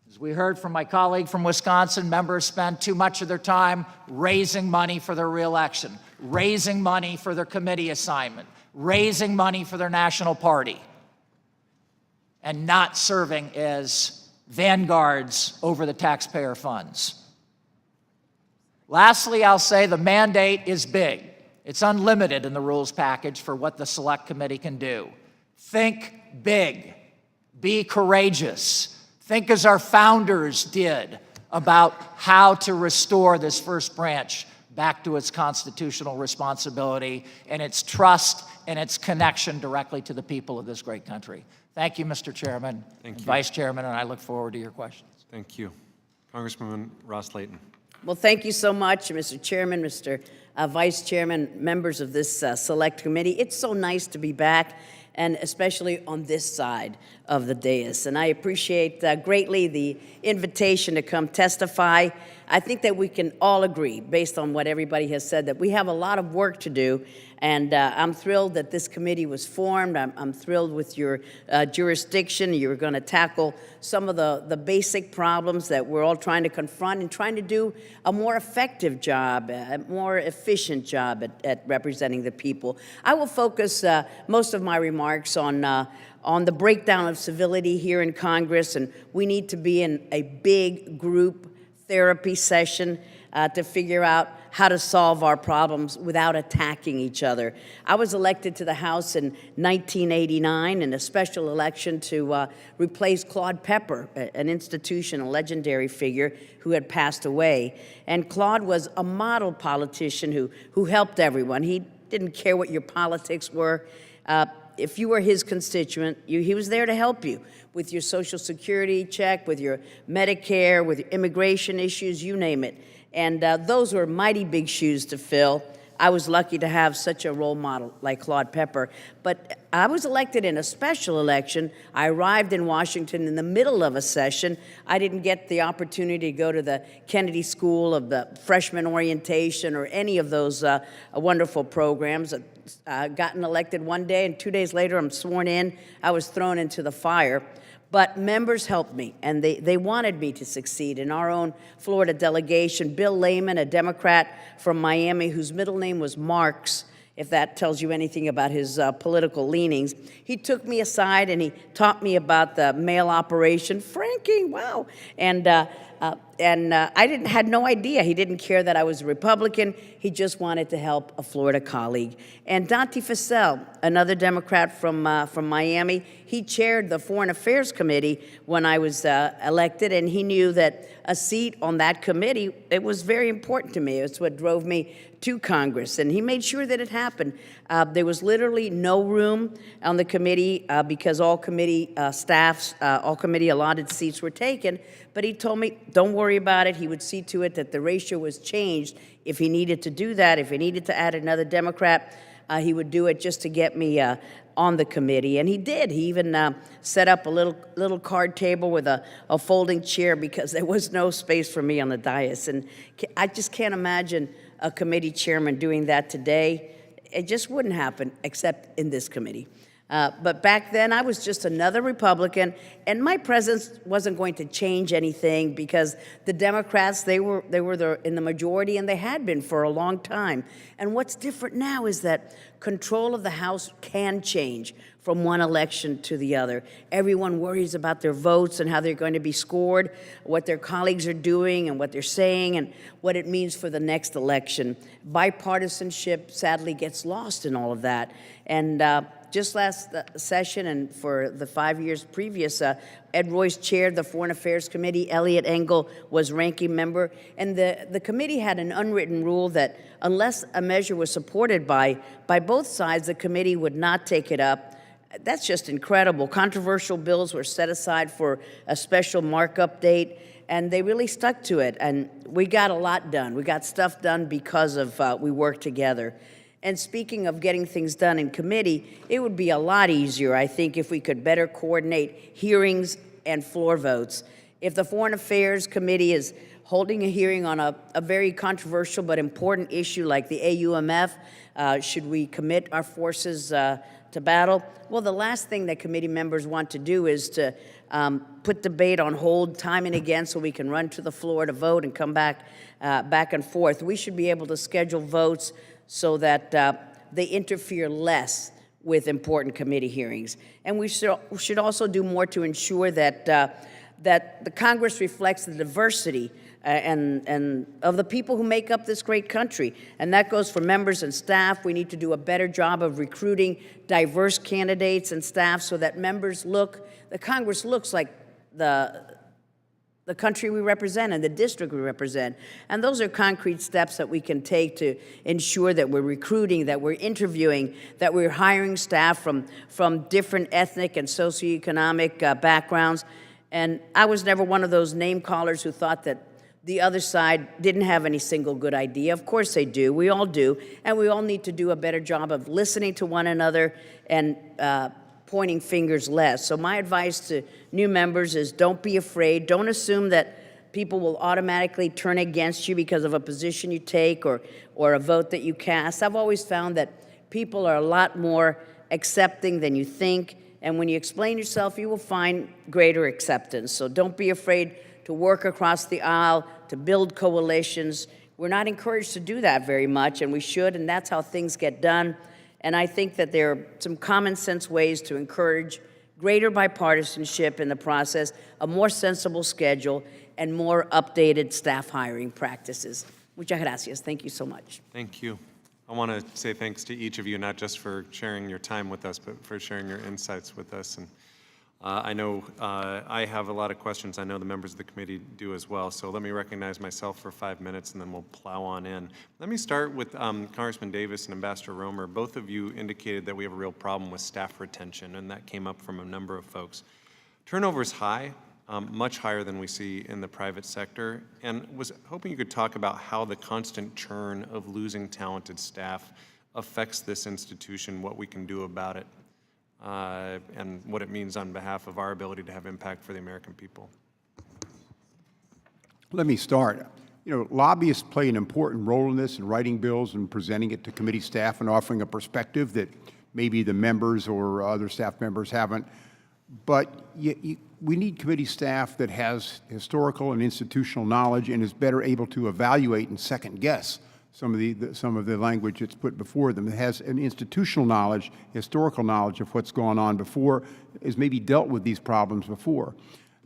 as we heard from my colleague from Wisconsin, members spend too much of their time raising money for their reelection, raising money for their committee assignment, raising money for their national party, and not serving as vanguards over the taxpayer funds. Lastly, I'll say the mandate is big. It's unlimited in the rules package for what the Select Committee can do. Think big. Be courageous. Think as our founders did about how to restore this first branch back to its constitutional responsibility and its trust and its connection directly to the people of this great country. Thank you, Mr. Chairman, and Vice Chairman, and I look forward to your questions. Thank you. Congressman Ross-Leighton. Well, thank you so much, Mr. Chairman, Mr. Vice Chairman, members of this Select Committee. It's so nice to be back and especially on this side of the dais. And I appreciate greatly the invitation to come testify. I think that we can all agree, based on what everybody has said, that we have a lot of work to do. And I'm thrilled that this committee was formed. I'm thrilled with your jurisdiction. You're going to tackle some of the basic problems that we're all trying to confront and trying to do a more effective job, a more efficient job at representing the people. I will focus most of my remarks on the breakdown of civility here in Congress, and we need to be in a big group therapy session to figure out how to solve our problems without attacking each other. I was elected to the House in 1989 in a special election to replace Claude Pepper, an institution, a legendary figure who had passed away. And Claude was a model politician who helped everyone. He didn't care what your politics were. If you were his constituent, he was there to help you with your Social Security check, with your Medicare, with your immigration issues, you name it. And those were mighty big shoes to fill. I was lucky to have such a role model like Claude Pepper. But I was elected in a special election. I arrived in Washington in the middle of a session. I didn't get the opportunity to go to the Kennedy School of the freshman orientation or any of those wonderful programs. Gotten elected one day, and 2 days later I'm sworn in. I was thrown into the fire. But members helped me, and they wanted me to succeed. In our own Florida delegation, Bill Lehman, a Democrat from Miami whose middle name was Marks, if that tells you anything about his political leanings, he took me aside and he taught me about the mail operation, franking, wow. And I had no idea. He didn't care that I was a Republican. He just wanted to help a Florida colleague. And Dante Fascell, another Democrat from Miami, he chaired the Foreign Affairs Committee when I was elected, and he knew that a seat on that committee, it was very important to me. It's what drove me to Congress, and he made sure that it happened. There was literally no room on the committee because all committee staffs, all committee allotted seats were taken, but he told me, don't worry about it. He would see to it that the ratio was changed if he needed to do that. If he needed to add another Democrat, he would do it just to get me on the committee, and he did. He even set up a little card table with a folding chair because there was no space for me on the dais, and I just can't imagine a committee chairman doing that today. It just wouldn't happen except in this committee. But back then, I was just another Republican, and my presence wasn't going to change anything because the Democrats, they were in the majority, and they had been for a long time. And what's different now is that control of the House can change from one election to the other. Everyone worries about their votes and how they're going to be scored, what their colleagues are doing and what they're saying, and what it means for the next election. Bipartisanship sadly gets lost in all of that. And just last session and for the 5 years previous, Ed Royce chaired the Foreign Affairs Committee. Elliot Engel was ranking member. And the committee had an unwritten rule that unless a measure was supported by both sides, the committee would not take it up. That's just incredible. Controversial bills were set aside for a special markup date, and they really stuck to it. And we got a lot done. We got stuff done because of we worked together. And speaking of getting things done in committee, it would be a lot easier, I think, if we could better coordinate hearings and floor votes. If the Foreign Affairs Committee is holding a hearing on a very controversial but important issue like the AUMF, should we commit our forces to battle? Well, the last thing that committee members want to do is to put debate on hold time and again so we can run to the floor to vote and come back and forth. We should be able to schedule votes so that they interfere less with important committee hearings. And we should also do more to ensure that that the Congress reflects the diversity and of the people who make up this great country. And that goes for members and staff. We need to do a better job of recruiting diverse candidates and staff so that the Congress looks like the country we represent and the district we represent. And those are concrete steps that we can take to ensure that we're recruiting, that we're interviewing, that we're hiring staff from different ethnic and socioeconomic backgrounds. And I was never one of those name callers who thought that the other side didn't have any single good idea. Of course they do. We all do. And we all need to do a better job of listening to one another and pointing fingers less. So my advice to new members is don't be afraid. Don't assume that people will automatically turn against you because of a position you take or a vote that you cast. I've always found that people are a lot more accepting than you think, and when you explain yourself, you will find greater acceptance. So don't be afraid to work across the aisle, to build coalitions. We're not encouraged to do that very much, and we should, and that's how things get done. And I think that there are some common sense ways to encourage greater bipartisanship in the process, a more sensible schedule, and more updated staff hiring practices. Muchas gracias. Thank you so much. Thank you. I want to say thanks to each of you, not just for sharing your time with us, but for sharing your insights with us. And I know I have a lot of questions. I know the members of the committee do as well. So let me recognize myself for 5 minutes, and then we'll plow on in. Let me start with Congressman Davis and Ambassador Romer. Both of you indicated that we have a real problem with staff retention, and that came up from a number of folks. Turnover is high, much higher than we see in the private sector, and was hoping you could talk about how the constant churn of losing talented staff affects this institution, what we can do about it, and what it means on behalf of our ability to have impact for the American people. Let me start. You know, lobbyists play an important role in this, in writing bills and presenting it to committee staff and offering a perspective that maybe the members or other staff members haven't. But we need committee staff that has historical and institutional knowledge and is better able to evaluate and second guess some of the language that's put before them. It has an institutional knowledge, historical knowledge of what's gone on before, has maybe dealt with these problems before.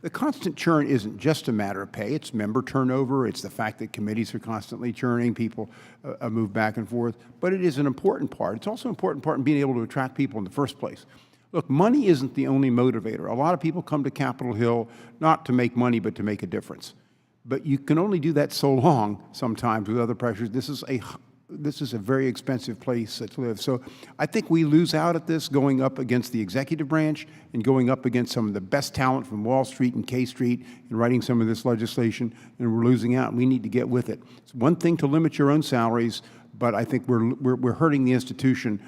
The constant churn isn't just a matter of pay. It's member turnover. It's the fact that committees are constantly churning. People move back and forth. But it is an important part. It's also an important part in being able to attract people in the first place. Look, money isn't the only motivator. A lot of people come to Capitol Hill not to make money, but to make a difference. But you can only do that so long sometimes with other pressures. This is a very expensive place to live. So I think we lose out at this going up against the executive branch and going up against some of the best talent from Wall Street and K Street and writing some of this legislation, and we're losing out. We need to get with it. It's one thing to limit your own salaries, but I think we're hurting the institution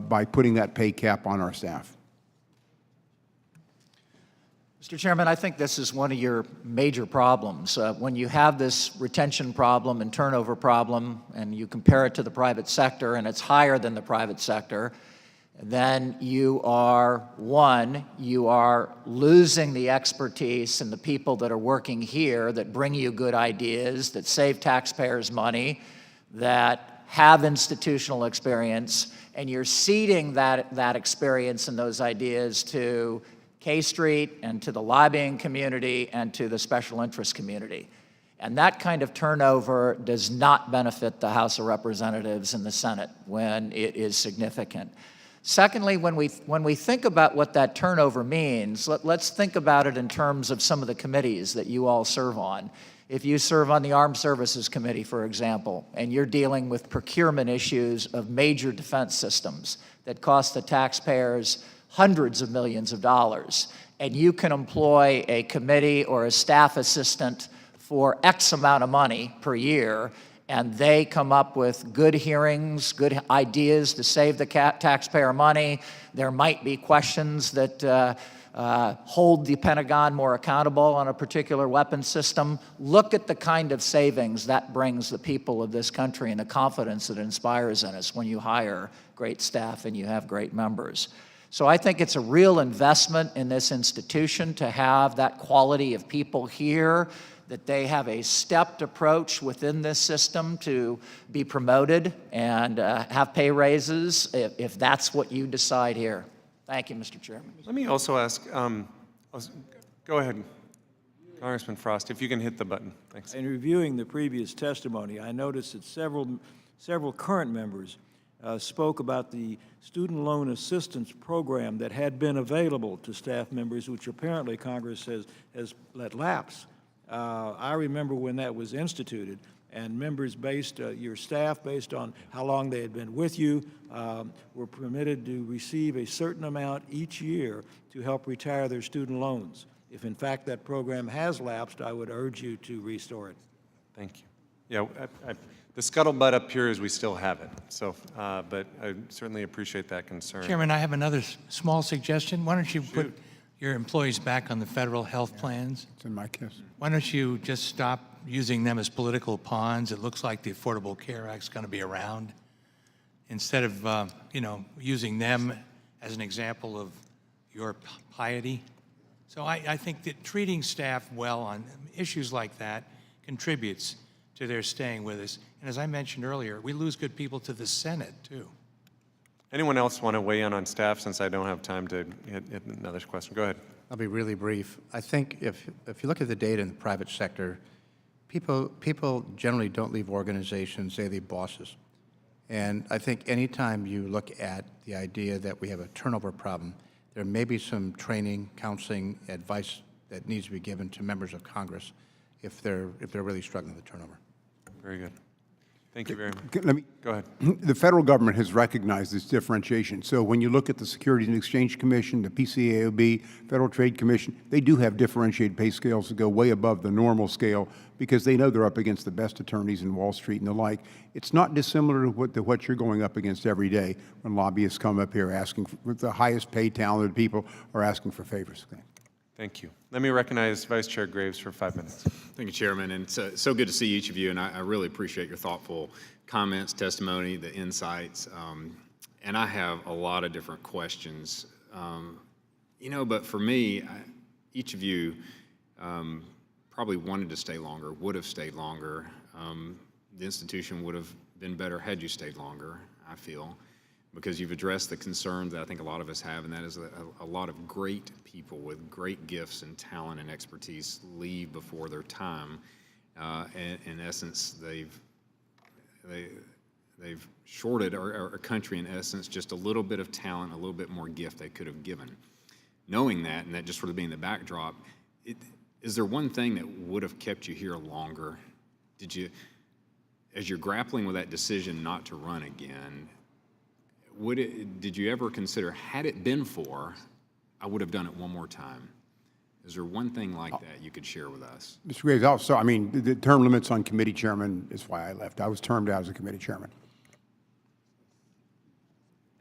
by putting that pay cap on our staff. Mr. Chairman, I think this is one of your major problems. When you have this retention problem and turnover problem, and you compare it to the private sector, and it's higher than the private sector, then you are losing the expertise and the people that are working here that bring you good ideas, that save taxpayers money, that have institutional experience, and you're ceding that experience and those ideas to K Street and to the lobbying community and to the special interest community. And that kind of turnover does not benefit the House of Representatives and the Senate when it is significant. Secondly, when we think about what that turnover means, let's think about it in terms of some of the committees that you all serve on. If you serve on the Armed Services Committee, for example, and you're dealing with procurement issues of major defense systems that cost the taxpayers hundreds of millions of dollars, and you can employ a committee or a staff assistant for X amount of money per year, and they come up with good hearings, good ideas to save the taxpayer money. There might be questions that hold the Pentagon more accountable on a particular weapon system. Look at the kind of savings that brings the people of this country and the confidence that inspires in us when you hire great staff and you have great members. So I think it's a real investment in this institution to have that quality of people here, that they have a stepped approach within this system to be promoted and have pay raises if that's what you decide here. Thank you, Mr. Chairman. Let me also ask, go ahead, Congressman Frost, if you can hit the button. Thanks. In reviewing the previous testimony, I noticed that several current members spoke about the student loan assistance program that had been available to staff members, which apparently Congress has let lapse. I remember when that was instituted, and members your staff, based on how long they had been with you, were permitted to receive a certain amount each year to help retire their student loans. If in fact that program has lapsed, I would urge you to restore it. Thank you. Yeah, the scuttlebutt up here is we still have it. So, but I certainly appreciate that concern. Chairman, I have another small suggestion. Why don't you put your employees back on the federal health plans? It's in my case. Why don't you just stop using them as political pawns? It looks like the Affordable Care Act's going to be around. Instead of, using them as an example of your piety. So I think that treating staff well on issues like that contributes to their staying with us. And as I mentioned earlier, we lose good people to the Senate, too. Anyone else want to weigh in on staff, since I don't have time to hit another question? Go ahead. I'll be really brief. I think if you look at the data in the private sector, people generally don't leave organizations, they leave bosses. And I think anytime you look at the idea that we have a turnover problem, there may be some training, counseling, advice that needs to be given to members of Congress if they're really struggling with turnover. Very good. Thank you very much. Let me, Go ahead. the federal government has recognized this differentiation. So when you look at the Securities and Exchange Commission, the PCAOB, Federal Trade Commission, they do have differentiated pay scales that go way above the normal scale because they know they're up against the best attorneys in Wall Street and the like. It's not dissimilar to what you're going up against every day when lobbyists come up here asking for the highest paid talented people are asking for favors. Thank you. Let me recognize Vice Chair Graves for 5 minutes. Thank you, Chairman, and it's so good to see each of you, and I really appreciate your thoughtful comments, testimony, the insights, and I have a lot of different questions. But for me, each of you probably wanted to stay longer, would have stayed longer. The institution would have been better had you stayed longer, I feel, because you've addressed the concerns that I think a lot of us have, and that is a lot of great people with great gifts and talent and expertise leave before their time. And in essence, they've shorted our country, in essence, just a little bit of talent, a little bit more gift they could have given. Knowing that, and that just sort of being the backdrop, is there one thing that would have kept you here longer? As you're grappling with that decision not to run again, did you ever consider, had it been for, I would have done it one more time? Is there one thing like that you could share with us? Mr. Graves, also, the term limits on committee chairman is why I left. I was termed out as a committee chairman.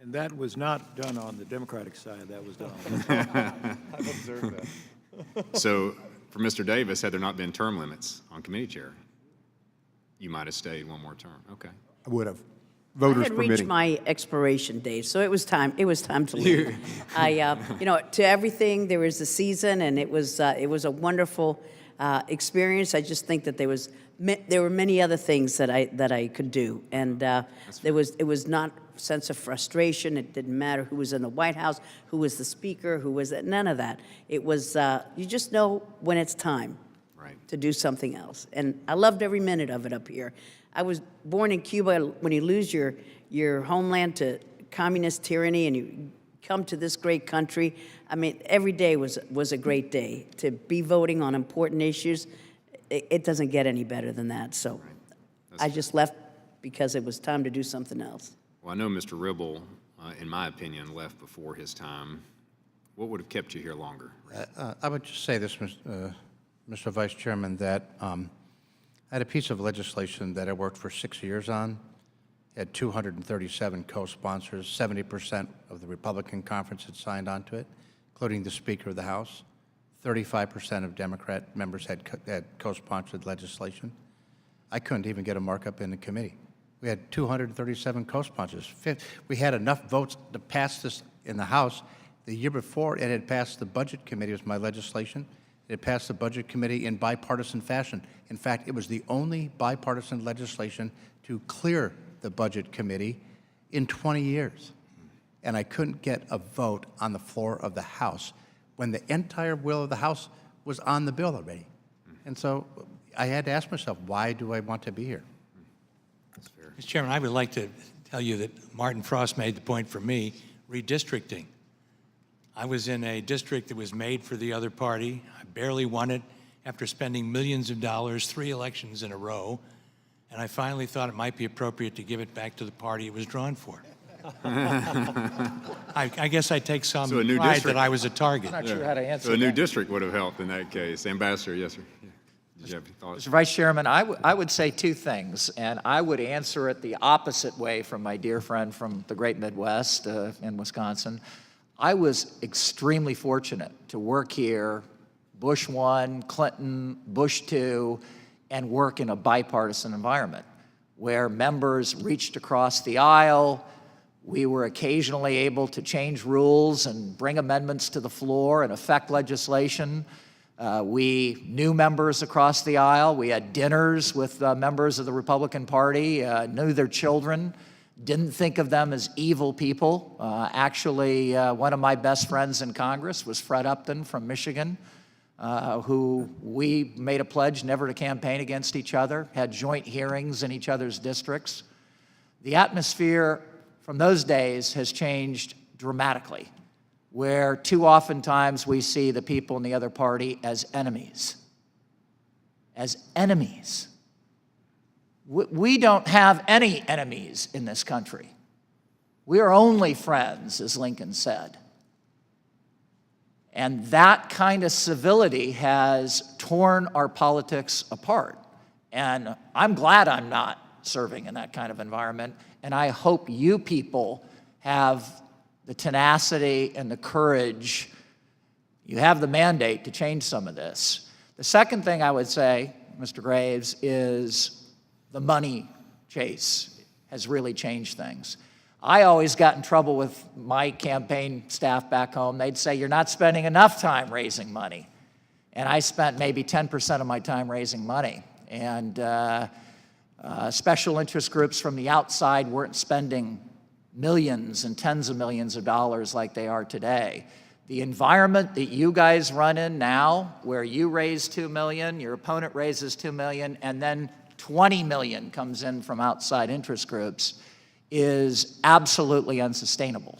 And that was not done on the Democratic side, that was done on I've observed that. So for Mr. Davis, had there not been term limits on committee chair, you might have stayed one more term. Okay. I would have. I Voters had reached permitting. my expiration date, so it was time to leave. To everything, there was a season, and it was a wonderful experience. I just think that there were many other things that I could do, and it was not a sense of frustration. It didn't matter who was in the White House, who was the speaker, none of that. It was, you just know when it's time to do something else. And I loved every minute of it up here. I was born in Cuba. When you lose your homeland to communist tyranny and you come to this great country, every day was a great day. To be voting on important issues, it doesn't get any better than that. So I just left because it was time to do something else. Well, I know Mr. Ribble, in my opinion, left before his time. What would have kept you here longer? I would just say this, Mr. Vice Chairman, that I had a piece of legislation that I worked for 6 years on. It had 237 co-sponsors. 70% of the Republican conference had signed on to it, including the Speaker of the House. 35% of Democrat members had co-sponsored legislation. I couldn't even get a markup in the committee. We had 237 co-sponsors. We had enough votes to pass this in the House. The year before, it had passed the Budget Committee, it was my legislation. It passed the Budget Committee in bipartisan fashion. In fact, it was the only bipartisan legislation to clear the Budget Committee in 20 years. And I couldn't get a vote on the floor of the House when the entire will of the House was on the bill already. And so I had to ask myself, why do I want to be here? That's fair. Mr. Chairman, I would like to tell you that Martin Frost made the point for me, redistricting. I was in a district that was made for the other party. I barely won it after spending millions of dollars, 3 elections in a row, and I finally thought it might be appropriate to give it back to the party it was drawn for. I guess I take some So a new pride district. that I was a target. I'm not sure how to answer So a new that. district would have helped in that case. Ambassador, yes, sir. Yeah. Did you have any thoughts? Mr. Vice Chairman, I would say two things, and I would answer it the opposite way from my dear friend from the great Midwest in Wisconsin. I was extremely fortunate to work here, Bush 1, Clinton, Bush 2, and work in a bipartisan environment where members reached across the aisle. We were occasionally able to change rules and bring amendments to the floor and affect legislation. We knew members across the aisle. We had dinners with members of the Republican Party, knew their children, didn't think of them as evil people. Actually, one of my best friends in Congress was Fred Upton from Michigan, who we made a pledge never to campaign against each other, had joint hearings in each other's districts. The atmosphere from those days has changed dramatically, where too oftentimes we see the people in the other party as enemies. As enemies. We don't have any enemies in this country. We are only friends, as Lincoln said. And that kind of civility has torn our politics apart. And I'm glad I'm not serving in that kind of environment. And I hope you people have the tenacity and the courage. You have the mandate to change some of this. The second thing I would say, Mr. Graves, is the money chase has really changed things. I always got in trouble with my campaign staff back home. They'd say, you're not spending enough time raising money. And I spent maybe 10% of my time raising money. And special interest groups from the outside weren't spending millions and tens of millions of dollars like they are today. The environment that you guys run in now, where you raise $2 million, your opponent raises $2 million, and then $20 million comes in from outside interest groups, is absolutely unsustainable.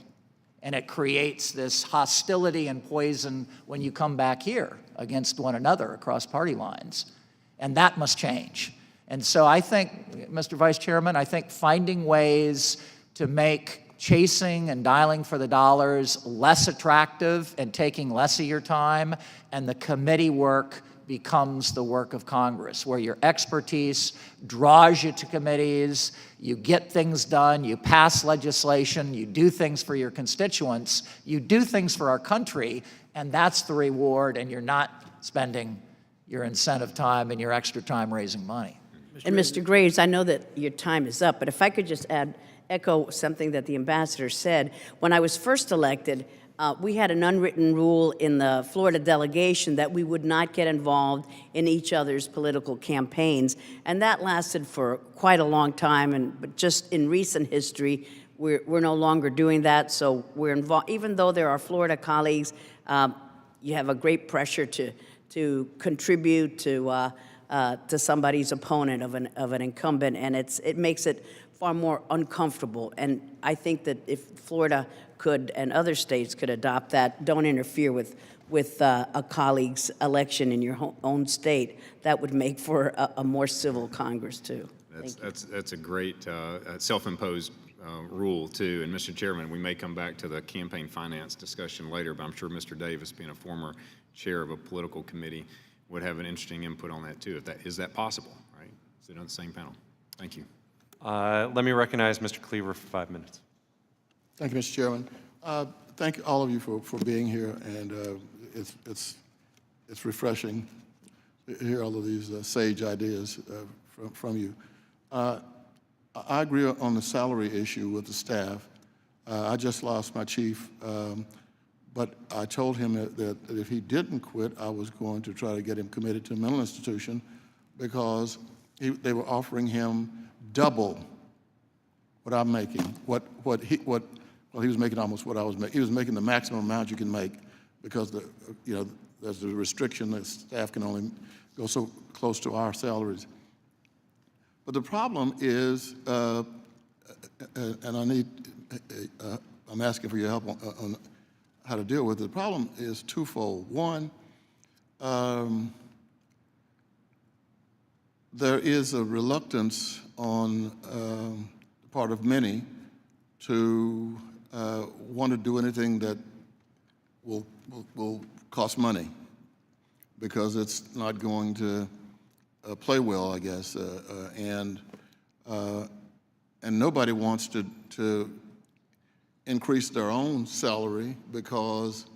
And it creates this hostility and poison when you come back here against one another across party lines. And that must change. And so I think, Mr. Vice Chairman, I think finding ways to make chasing and dialing for the dollars less attractive and taking less of your time, and the committee work becomes the work of Congress, where your expertise draws you to committees, you get things done, you pass legislation, you do things for your constituents, you do things for our country, and that's the reward, and you're not spending your incentive time and your extra time raising money. And Mr. Graves, I know that your time is up, but if I could just echo something that the ambassador said. When I was first elected, we had an unwritten rule in the Florida delegation that we would not get involved in each other's political campaigns, and that lasted for quite a long time. But just in recent history, we're no longer doing that. So we're involved, even though there are Florida colleagues. You have a great pressure to contribute to somebody's opponent of an incumbent, and it makes it far more uncomfortable. And I think that if Florida could and other states could adopt that, don't interfere with a colleague's election in your own state, that would make for a more civil Congress too. That's a great self-imposed rule too. And Mr. Chairman, we may come back to the campaign finance discussion later, but I'm sure Mr. Davis, being a former chair of a political committee, would have an interesting input on that too. Is that possible, right? Sit on the same panel. Thank you. Let me recognize Mr. Cleaver for 5 minutes. Thank you, Mr. Chairman. Thank all of you for being here, and it's refreshing to hear all of these sage ideas from you. I agree on the salary issue with the staff. I just lost my chief, but I told him that if he didn't quit, I was going to try to get him committed to a mental institution, because they were offering him double what I'm making. He was making almost what I was making. He was making the maximum amount you can make, because there's a restriction that staff can only go so close to our salaries. But the problem is, and I'm asking for your help on how to deal with it. The problem is twofold. One, there is a reluctance on the part of many to want to do anything that will cost money, because it's not going to play well, I guess, and nobody wants to increase their own salary because,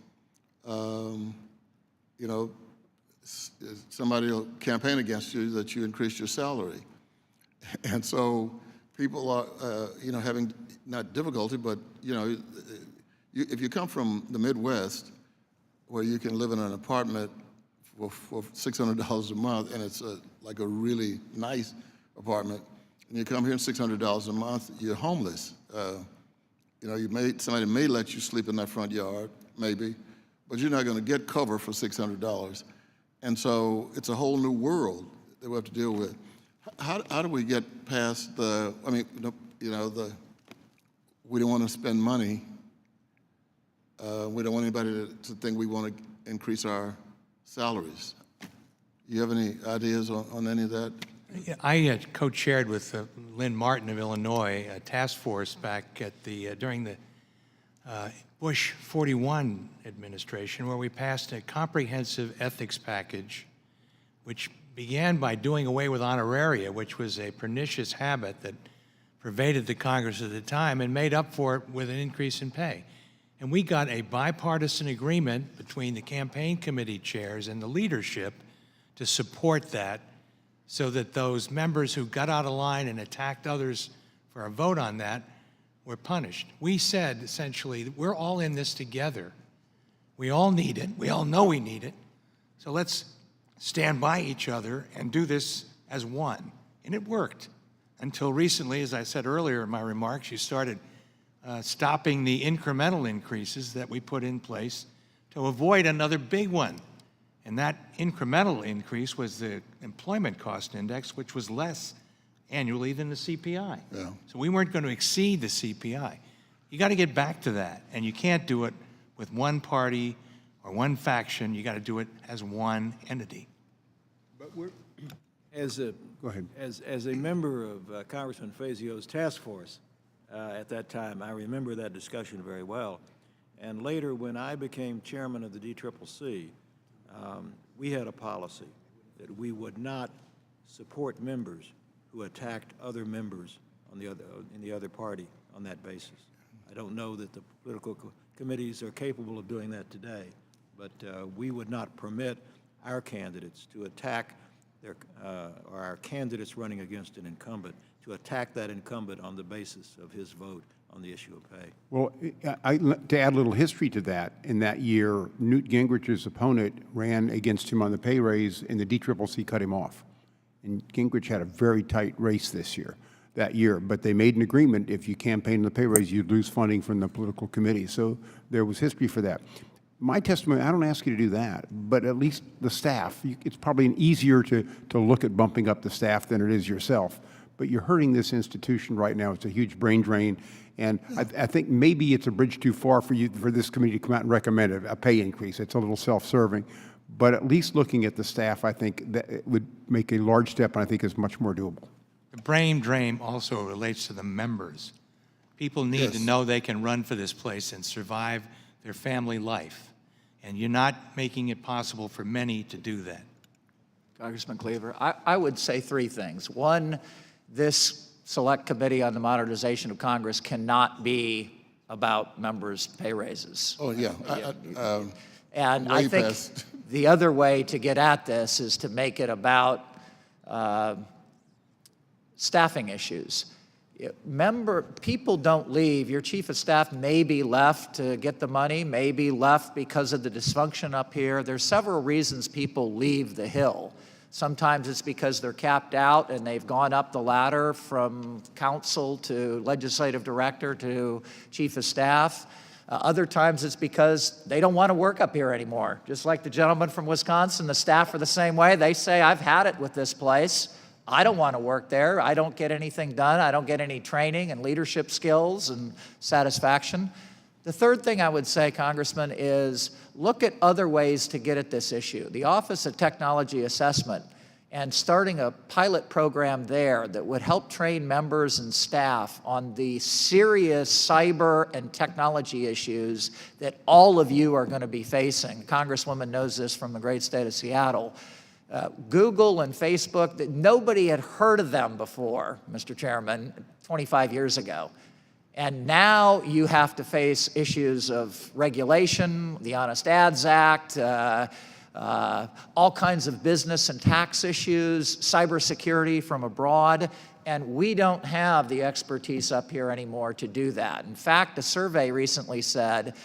you know, somebody will campaign against you that you increase your salary. And so people are, you know, having not difficulty, but, you know, if you come from the Midwest where you can live in an apartment for $600 a month, and it's like a really nice apartment, and you come here and $600 a month, you're homeless. You know, somebody may let you sleep in that front yard, maybe, but you're not going to get cover for $600. And so it's a whole new world that we have to deal with. How do we get past the, I mean, you know, we don't want to spend money. We don't want anybody to think we want to increase our salaries. You have any ideas on any of that? Yeah, I co-chaired with Lynn Martin of Illinois a task force back at during the Bush 41 administration, where we passed a comprehensive ethics package, which began by doing away with honoraria, which was a pernicious habit that pervaded the Congress at the time, and made up for it with an increase in pay. And we got a bipartisan agreement between the campaign committee chairs and the leadership to support that, so that those members who got out of line and attacked others for a vote on that were punished. We said, essentially, we're all in this together. We all need it. We all know we need it. So let's stand by each other and do this as one. And it worked until recently, as I said earlier in my remarks, you started stopping the incremental increases that we put in place to avoid another big one. And that incremental increase was the employment cost index, which was less annually than the CPI. Yeah. So we weren't going to exceed the CPI. You got to get back to that, and you can't do it with one party or one faction. You got to do it as one entity. But we're, go ahead. As a member of Congressman Fazzio's task force at that time, I remember that discussion very well. And later, when I became chairman of the DCCC, we had a policy that we would not support members who attacked other members on in the other party on that basis. I don't know that the political committees are capable of doing that today, but we would not permit our candidates to attack or our candidates running against an incumbent to attack that incumbent on the basis of his vote on the issue of pay. Well, to add a little history to that, in that year, Newt Gingrich's opponent ran against him on the pay raise, and the DCCC cut him off. And Gingrich had a very tight race that year, but they made an agreement, if you campaigned on the pay raise, you'd lose funding from the political committee. So there was history for that. My testimony, I don't ask you to do that, but at least the staff, it's probably easier to look at bumping up the staff than it is yourself. But you're hurting this institution right now. It's a huge brain drain. And I think maybe it's a bridge too far for this committee to come out and recommend a pay increase. It's a little self-serving. But at least looking at the staff, I think that it would make a large step, and I think is much more doable. The brain drain also relates to the members. People need to know they can run for this place and survive their family life. And you're not making it possible for many to do that. Congressman Cleaver, I would say three things. One, this Select Committee on the Modernization of Congress cannot be about members' pay raises. Oh, yeah. And I think the other way to get at this is to make it about staffing issues. People don't leave. Your chief of staff may be left to get the money, may be left because of the dysfunction up here. There's several reasons people leave the Hill. Sometimes it's because they're capped out and they've gone up the ladder from council to legislative director to chief of staff. Other times it's because they don't want to work up here anymore. Just like the gentleman from Wisconsin, the staff are the same way. They say, I've had it with this place. I don't want to work there. I don't get anything done. I don't get any training and leadership skills and satisfaction. The third thing I would say, Congressman, is look at other ways to get at this issue. The Office of Technology Assessment and starting a pilot program there that would help train members and staff on the serious cyber and technology issues that all of you are going to be facing. Congresswoman knows this from the great state of Seattle. Google and Facebook, that nobody had heard of them before, Mr. Chairman, 25 years ago. And now you have to face issues of regulation, the Honest Ads Act, all kinds of business and tax issues, cybersecurity from abroad, and we don't have the expertise up here anymore to do that. In fact, a survey recently said,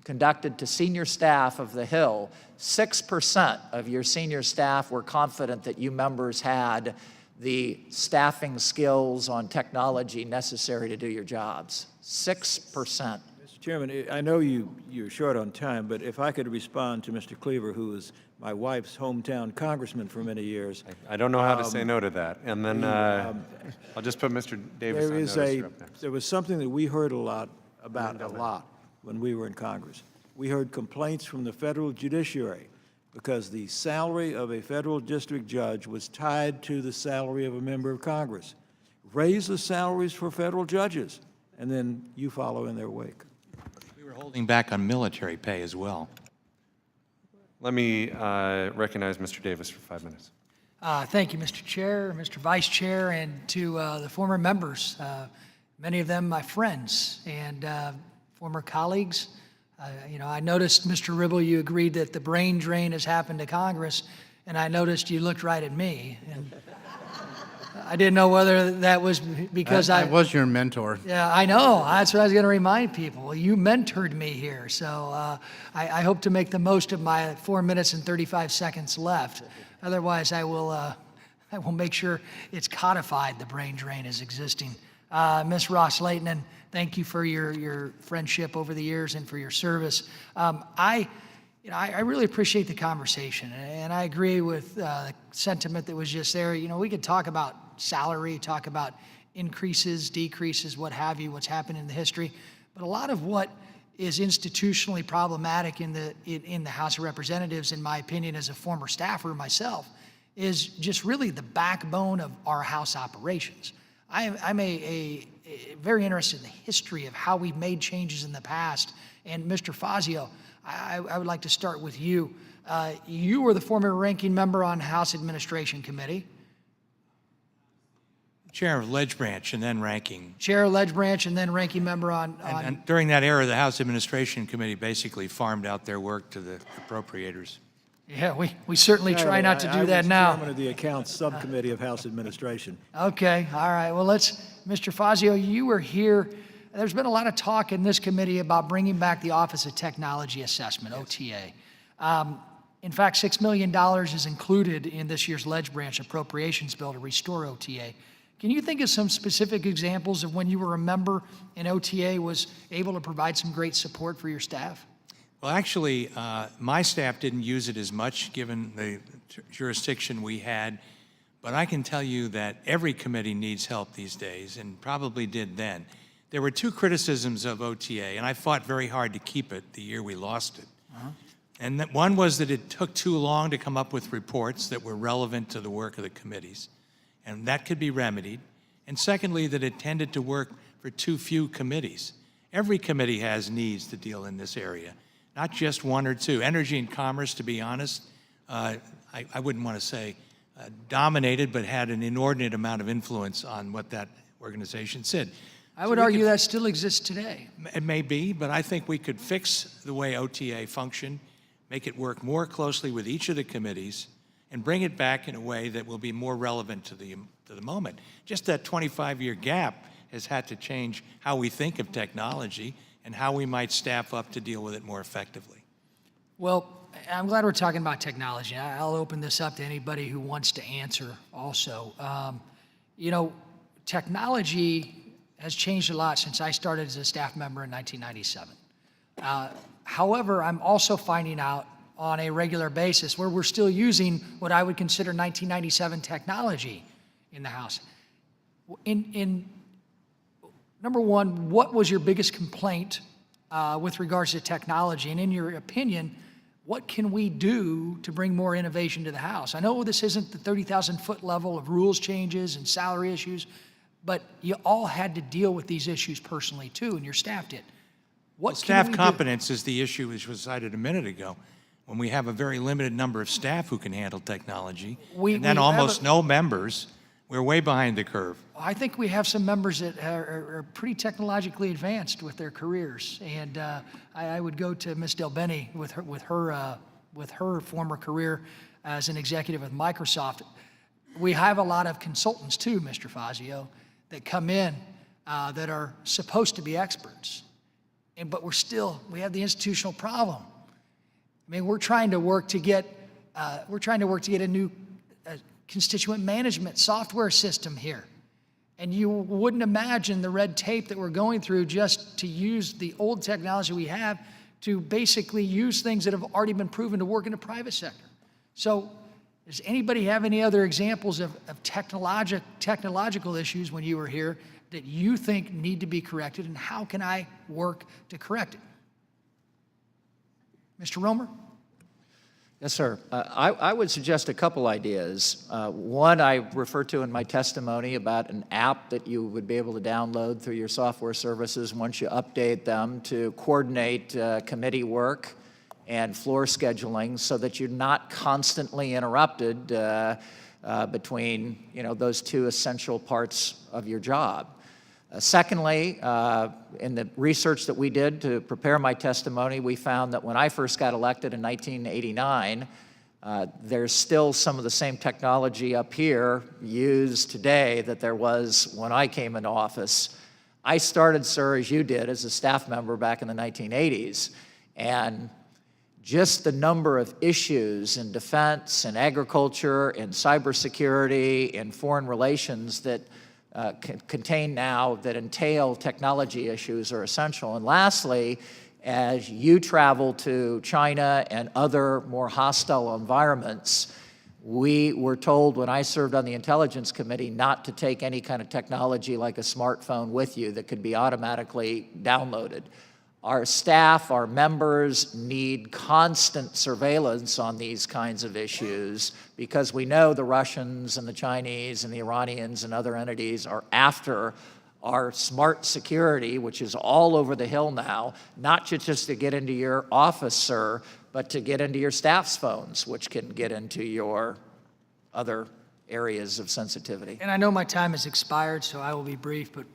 conducted to senior staff of the Hill, 6% of your senior staff were confident that you members had the staffing skills on technology necessary to do your jobs. 6%. Mr. Chairman, I know you're short on time, but if I could respond to Mr. Cleaver, who was my wife's hometown congressman for many years. I don't know how to say no to that. And then I'll just put Mr. Davis on notice. You're up next. There was something that we heard a lot when we were in Congress. We heard complaints from the federal judiciary because the salary of a federal district judge was tied to the salary of a member of Congress. Raise the salaries for federal judges, and then you follow in their wake. We were holding back on military pay as well. Let me recognize Mr. Davis for 5 minutes. Thank you, Mr. Chair, Mr. Vice Chair, and to the former members, many of them my friends and former colleagues. I noticed, Mr. Ribble, you agreed that the brain drain has happened to Congress, and I noticed you looked right at me. And I didn't know whether that was because I was your mentor. Yeah, I know. That's what I was going to remind people. Well, you mentored me here, so I hope to make the most of my 4 minutes and 35 seconds left. Otherwise, I will make sure it's codified. The brain drain is existing. Ms. Ross-Leighton, thank you for your friendship over the years and for your service. I really appreciate the conversation, and I agree with the sentiment that was just there. We could talk about salary, talk about increases, decreases, what have you, what's happened in the history, but a lot of what is institutionally problematic in the House of Representatives, in my opinion, as a former staffer myself, is just really the backbone of our House operations. I'm very interested in the history of how we've made changes in the past. And Mr. Fazzio, I would like to start with you. You were the former ranking member on House Administration Committee. Chair of Ledge Branch and then ranking. Chair of Ledge Branch and then ranking member on And during that era, the House Administration Committee basically farmed out their work to the appropriators. Yeah, we certainly try not to do that now. I was chairman of the Accounts Subcommittee of House Administration. Okay, all right. Well, Mr. Fazzio, you were here. There's been a lot of talk in this committee about bringing back the Office of Technology Assessment, OTA. In fact, $6 million is included in this year's Ledge Branch appropriations bill to restore OTA. Can you think of some specific examples of when you were a member and OTA was able to provide some great support for your staff? Well, actually, my staff didn't use it as much given the jurisdiction we had, but I can tell you that every committee needs help these days and probably did then. There were two criticisms of OTA, and I fought very hard to keep it the year we lost it. And one was that it took too long to come up with reports that were relevant to the work of the committees, and that could be remedied. And secondly, that it tended to work for too few committees. Every committee has needs to deal in this area, not just one or two. Energy and Commerce, to be honest, I wouldn't want to say dominated, but had an inordinate amount of influence on what that organization said. I would argue that still exists today. It may be, but I think we could fix the way OTA functioned, make it work more closely with each of the committees, and bring it back in a way that will be more relevant to the moment. Just that 25-year gap has had to change how we think of technology and how we might staff up to deal with it more effectively. Well, I'm glad we're talking about technology. I'll open this up to anybody who wants to answer also. Technology has changed a lot since I started as a staff member in 1997. However, I'm also finding out on a regular basis where we're still using what I would consider 1997 technology in the House. Number one, what was your biggest complaint with regards to technology? And in your opinion, what can we do to bring more innovation to the House? I know this isn't the 30,000-foot level of rules changes and salary issues, but you all had to deal with these issues personally too, and your staff did. Staff competence is the issue which was cited a minute ago. when we have a very limited number of staff who can handle technology, We- and then we have almost a- no members, we're way behind the curve. I think we have some members that are pretty technologically advanced with their careers, and I would go to Ms. Delbene with her former career as an executive with Microsoft. We have a lot of consultants too, Mr. Fazzio, that come in that are supposed to be experts, but we have the institutional problem. I mean, we're trying to work to get a new constituent management software system here. And you wouldn't imagine the red tape that we're going through just to use the old technology we have to basically use things that have already been proven to work in the private sector. So does anybody have any other examples of technological issues when you were here that you think need to be corrected, and how can I work to correct it? Mr. Romer? Yes, sir. I would suggest a couple ideas. One I referred to in my testimony about an app that you would be able to download through your software services once you update them to coordinate committee work and floor scheduling so that you're not constantly interrupted between those two essential parts of your job. Secondly, in the research that we did to prepare my testimony, we found that when I first got elected in 1989, there's still some of the same technology up here used today that there was when I came into office. I started, sir, as you did, as a staff member back in the 1980s, and just the number of issues in defense and agriculture and cybersecurity and foreign relations that contain now that entail technology issues are essential. And lastly, as you travel to China and other more hostile environments, we were told when I served on the Intelligence Committee not to take any kind of technology like a smartphone with you that could be automatically downloaded. Our staff, our members need constant surveillance on these kinds of issues because we know the Russians and the Chinese and the Iranians and other entities are after our smart security, which is all over the hill now, not just to get into your office, sir, but to get into your staff's phones, which can get into your other areas of sensitivity. And I know my time has expired, so I will be brief, but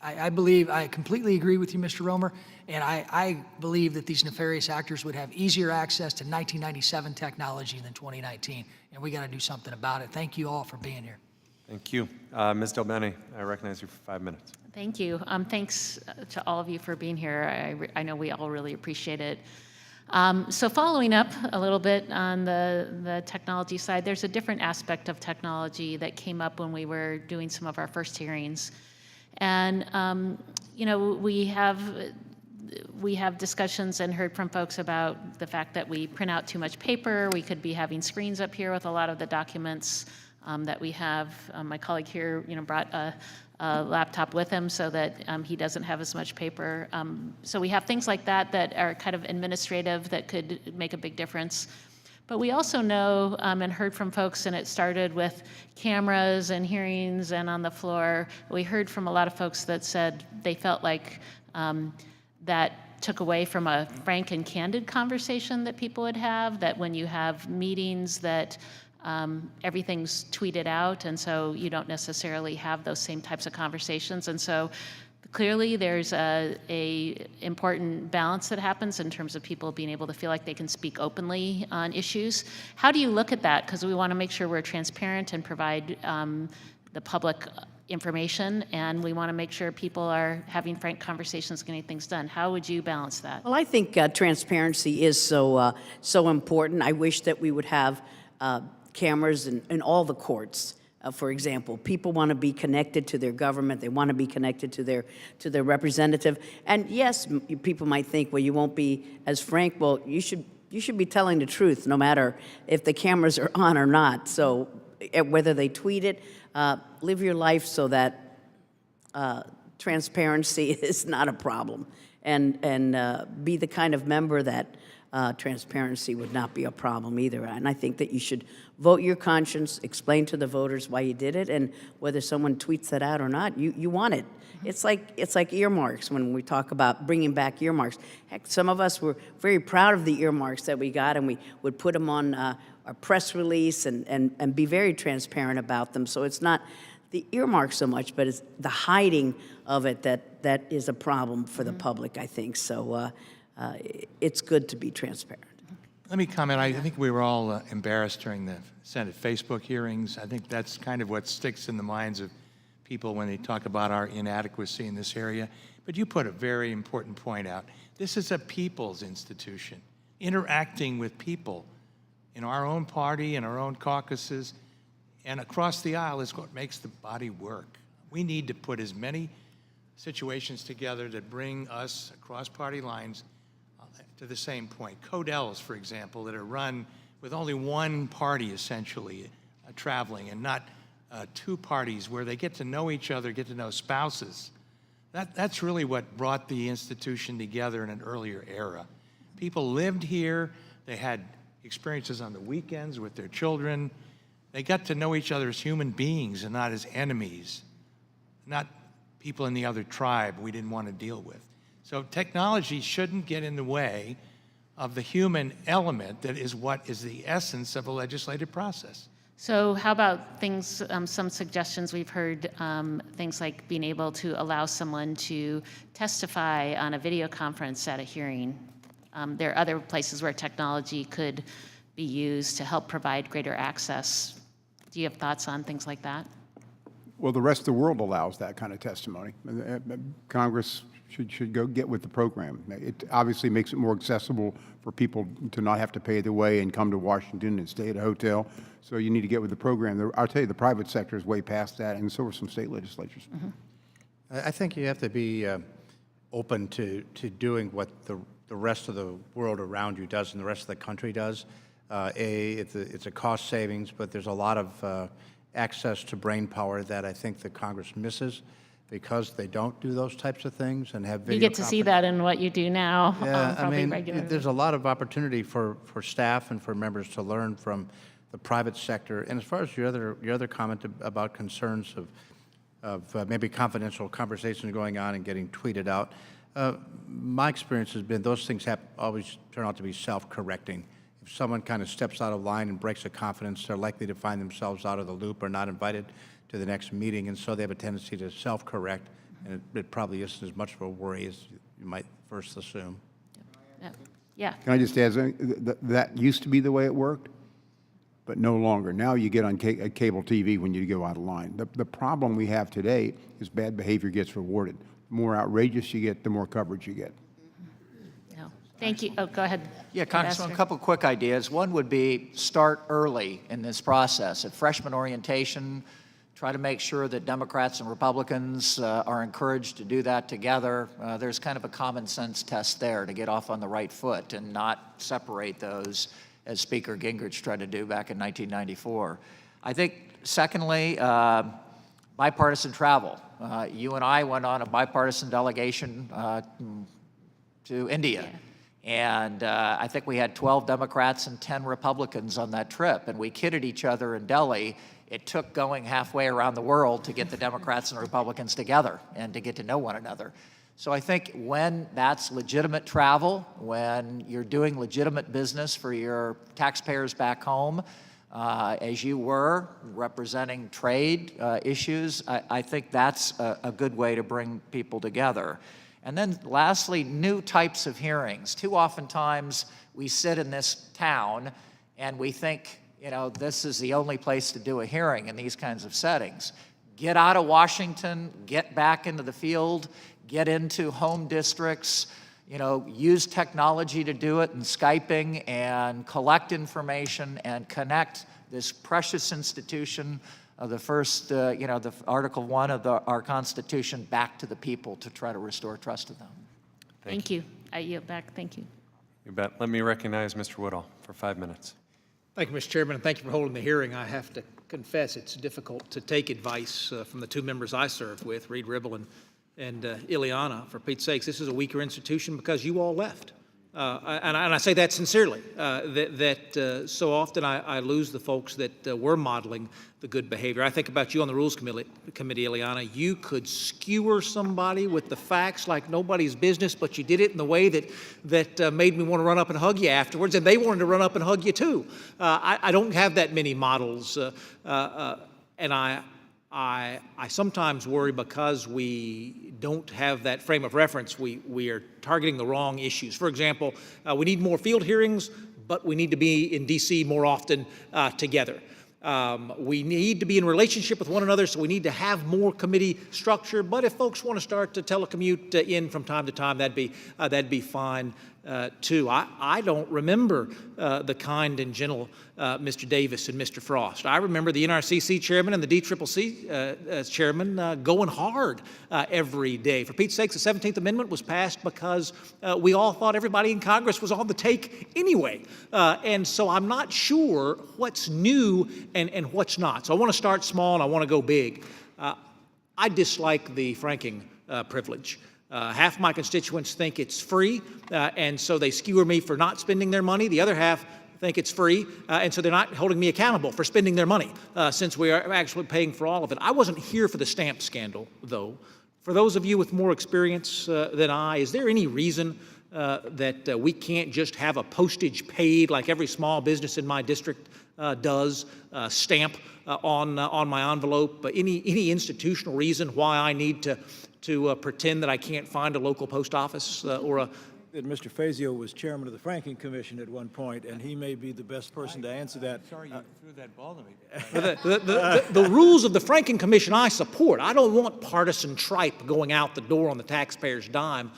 I completely agree with you, Mr. Romer, and I believe that these nefarious actors would have easier access to 1997 technology than 2019, and we got to do something about it. Thank you all for being here. Thank you. Ms. Delbene, I recognize you for 5 minutes. Thank you. Thanks to all of you for being here. I know we all really appreciate it. So following up a little bit on the technology side, there's a different aspect of technology that came up when we were doing some of our first hearings. And, we have discussions and heard from folks about the fact that we print out too much paper. We could be having screens up here with a lot of the documents that we have. My colleague here, brought a laptop with him so that he doesn't have as much paper. So we have things like that that are kind of administrative that could make a big difference. But we also know and heard from folks, and it started with cameras and hearings and on the floor. We heard from a lot of folks that said they felt like that took away from a frank and candid conversation that people would have, that when you have meetings that everything's tweeted out, and so you don't necessarily have those same types of conversations. And so clearly there's a important balance that happens in terms of people being able to feel like they can speak openly on issues. How do you look at that? Because we want to make sure we're transparent and provide the public information, and we want to make sure people are having frank conversations, getting things done. How would you balance that? Well, I think transparency is so important. I wish that we would have cameras in all the courts. For example, people want to be connected to their government. They want to be connected to their representative. And yes, people might think, well, you won't be as frank. Well, you should be telling the truth, no matter if the cameras are on or not. So whether they tweet it, live your life so that transparency is not a problem, and be the kind of member that transparency would not be a problem either. And I think that you should vote your conscience, explain to the voters why you did it, and whether someone tweets that out or not, you want it. It's like earmarks when we talk about bringing back earmarks. Heck, some of us were very proud of the earmarks that we got, and we would put them on our press release and be very transparent about them. So it's not the earmarks so much, but it's the hiding of it that is a problem for the public, I think. So it's good to be transparent. Let me comment. I think we were all embarrassed during the Senate Facebook hearings. I think that's kind of what sticks in the minds of people when they talk about our inadequacy in this area. But you put a very important point out. This is a people's institution. Interacting with people in our own party, in our own caucuses, and across the aisle is what makes the body work. We need to put as many situations together that bring us across party lines to the same point. Codels, for example, that are run with only one party essentially traveling and not two parties where they get to know each other, get to know spouses. That's really what brought the institution together in an earlier era. People lived here, they had experiences on the weekends with their children. They got to know each other as human beings and not as enemies, not people in the other tribe we didn't want to deal with. So technology shouldn't get in the way of the human element that is what is the essence of a legislative process. So how about things, some suggestions we've heard, things like being able to allow someone to testify on a video conference at a hearing. There are other places where technology could be used to help provide greater access. Do you have thoughts on things like that? Well, the rest of the world allows that kind of testimony. Congress should go get with the program. It obviously makes it more accessible for people to not have to pay their way and come to Washington and stay at a hotel. So you need to get with the program. I'll tell you, the private sector is way past that, and so are some state legislatures. Mm-hmm. I think you have to be open to doing what the rest of the world around you does and the rest of the country does. It's a cost savings, but there's a lot of access to brain power that I think the Congress misses because they don't do those types of things and have video. You get to see that in what you do now, yeah, probably I mean, regularly. there's a lot of opportunity for staff and for members to learn from the private sector. And as far as your other comment about concerns of maybe confidential conversations going on and getting tweeted out, my experience has been those things always turn out to be self-correcting. If someone kind of steps out of line and breaks a confidence, they're likely to find themselves out of the loop or not invited to the next meeting, and so they have a tendency to self-correct, and it probably isn't as much of a worry as you might first assume. Yeah. Can I just add something? That used to be the way it worked, but no longer. Now you get on cable TV when you go out of line. The problem we have today is bad behavior gets rewarded. The more outrageous you get, the more coverage you get. No. Thank you. Oh, go ahead. Yeah, Congressman, a couple quick ideas. One would be start early in this process. At freshman orientation, try to make sure that Democrats and Republicans are encouraged to do that together. There's kind of a common sense test there to get off on the right foot and not separate those as Speaker Gingrich tried to do back in 1994. I think, secondly, bipartisan travel. You and I went on a bipartisan delegation to India. Yeah. And I think we had 12 Democrats and 10 Republicans on that trip. And we kidded each other in Delhi. It took going halfway around the world to get the Democrats and Republicans together and to get to know one another. So I think when that's legitimate travel, when you're doing legitimate business for your taxpayers back home, as you were representing trade issues, I think that's a good way to bring people together. And then lastly, new types of hearings. Too oftentimes we sit in this town and we think, you know, this is the only place to do a hearing in these kinds of settings. Get out of Washington, get back into the field, get into home districts, you know, use technology to do it and Skyping and collect information and connect this precious institution of the first, you know, the Article 1 of our Constitution back to the people to try to restore trust to them. Thank you. I yield back. Thank you. You bet. Let me recognize Mr. Woodall for 5 minutes. Thank you, Mr. Chairman, and thank you for holding the hearing. I have to confess it's difficult to take advice from the two members I served with, Reid, Ribble, and Ileana. For Pete's sakes, this is a weaker institution because you all left. and I say that sincerely, so often I lose the folks that were modeling the good behavior. I think about you on the Rules Committee, Ileana. You could skewer somebody with the facts like nobody's business, but you did it in the way that made me want to run up and hug you afterwards, and they wanted to run up and hug you too. I don't have that many models, and I sometimes worry because we don't have that frame of reference, we are targeting the wrong issues. For example, we need more field hearings, but we need to be in D.C. more often together. We need to be in relationship with one another, so we need to have more committee structure. But if folks want to start to telecommute in from time to time, that'd be fine too. I don't remember the kind and gentle Mr. Davis and Mr. Frost. I remember the NRCC chairman and the DCCC chairman going hard every day. For Pete's sake, the 17th Amendment was passed because we all thought everybody in Congress was on the take anyway. And so I'm not sure what's new and what's not. So I want to start small and I want to go big. I dislike the franking privilege. Half my constituents think it's free, and so they skewer me for not spending their money. The other half think it's free, and so they're not holding me accountable for spending their money, since we are actually paying for all of it. I wasn't here for the stamp scandal, though. For those of you with more experience than I, is there any reason that we can't just have a postage paid like every small business in my district does, stamp on my envelope? Any institutional reason why I need to pretend that I can't find a local post office or a... That Mr. Fazzio was chairman of the Franking Commission at one point, and he may be the best person to answer that. Sorry you threw that ball to me. The rules of the Franking Commission I support. I don't want partisan tripe going out the door on the taxpayer's dime.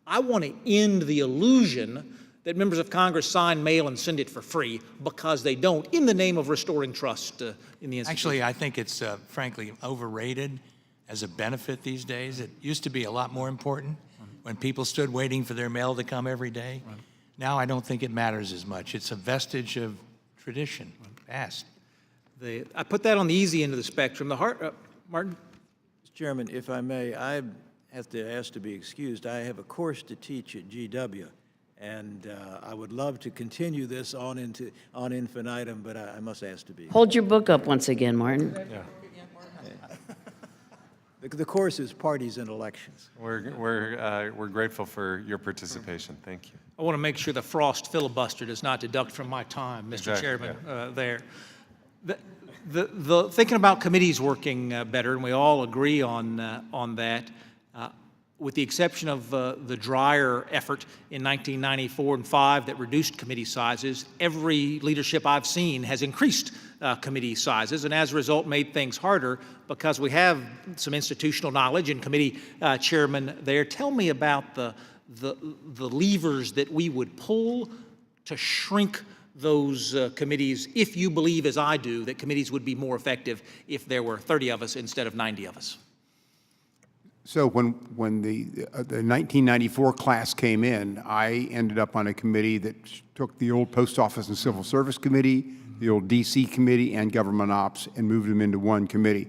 I want to end the illusion that members of Congress sign mail and send it for free, because they don't, in the name of restoring trust in the institution. Actually, I think it's frankly overrated as a benefit these days. It used to be a lot more important when people stood waiting for their mail to come every day. Now I don't think it matters as much. It's a vestige of tradition, past. I put that on the easy end of the spectrum. Martin? Mr. Chairman, if I may, I have to ask to be excused. I have a course to teach at GW, and I would love to continue this on infinitum, but I must ask to be. Hold your book up once again, Martin. Yeah. The course is Parties and Elections. We're grateful for your participation. Thank you. I want to make sure the Frost filibuster does not deduct from my time, Mr. Exactly, Chairman, yeah. there. The thinking about committees working better, and we all agree on that, with the exception of the Dreyer effort in 1994 and 5 that reduced committee sizes, every leadership I've seen has increased committee sizes, and as a result made things harder because we have some institutional knowledge and committee chairmen there. Tell me about the levers that we would pull to shrink those committees, if you believe, as I do, that committees would be more effective if there were 30 of us instead of 90 of us. So when the 1994 class came in, I ended up on a committee that took the old Post Office and Civil Service Committee, the old DC Committee, and Government Ops, and moved them into one committee.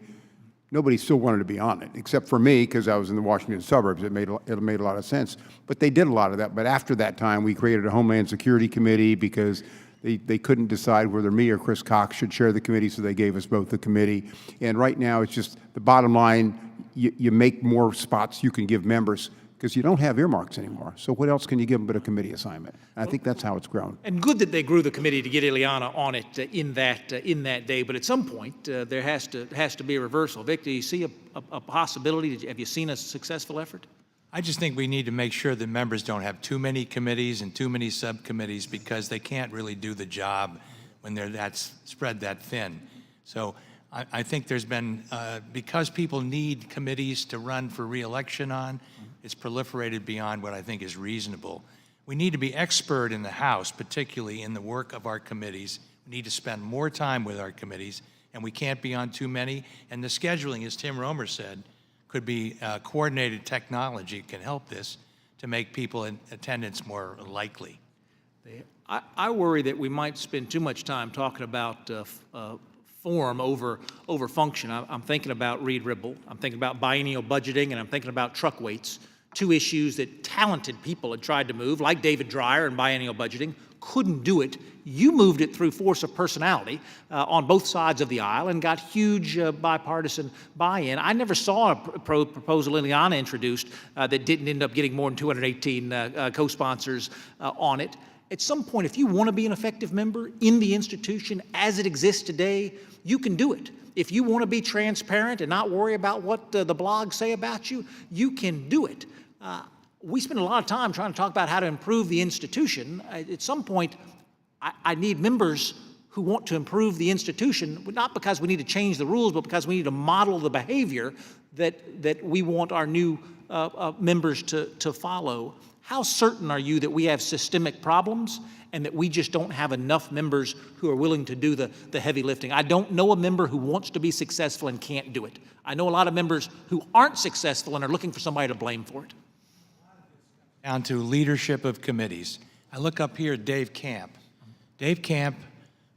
Nobody still wanted to be on it, except for me, because I was in the Washington suburbs. It made a lot of sense. But they did a lot of that. But after that time, we created a Homeland Security Committee because they couldn't decide whether me or Chris Cox should share the committee, so they gave us both the committee. And right now, it's just the bottom line, you make more spots you can give members because you don't have earmarks anymore. So what else can you give them but a committee assignment? And I think that's how it's grown. And good that they grew the committee to get Ileana on it in that day. But at some point, there has to be a reversal. Vic, do you see a possibility? Have you seen a successful effort? I just think we need to make sure that members don't have too many committees and too many subcommittees, because they can't really do the job when they're spread that thin. So I think there's been, because people need committees to run for re-election on, it's proliferated beyond what I think is reasonable. We need to be expert in the House, particularly in the work of our committees. We need to spend more time with our committees, and we can't be on too many. And the scheduling, as Tim Romer said, could be coordinated technology can help this to make people in attendance more likely. I worry that we might spend too much time talking about form over function. I'm thinking about Reid Ribble. I'm thinking about biennial budgeting, and I'm thinking about truck weights. two issues that talented people had tried to move, like David Dreyer and biennial budgeting, couldn't do it. You moved it through force of personality on both sides of the aisle and got huge bipartisan buy-in. I never saw a proposal Ileana introduced that didn't end up getting more than 218 co-sponsors on it. At some point, if you want to be an effective member in the institution as it exists today, you can do it. If you want to be transparent and not worry about what the blogs say about you, you can do it. We spend a lot of time trying to talk about how to improve the institution. At some point, I need members who want to improve the institution, not because we need to change the rules, but because we need to model the behavior that we want our new members to follow. How certain are you that we have systemic problems and that we just don't have enough members who are willing to do the heavy lifting? I don't know a member who wants to be successful and can't do it. I know a lot of members who aren't successful and are looking for somebody to blame for it. Down to leadership of committees. I look up here at Dave Camp. Dave Camp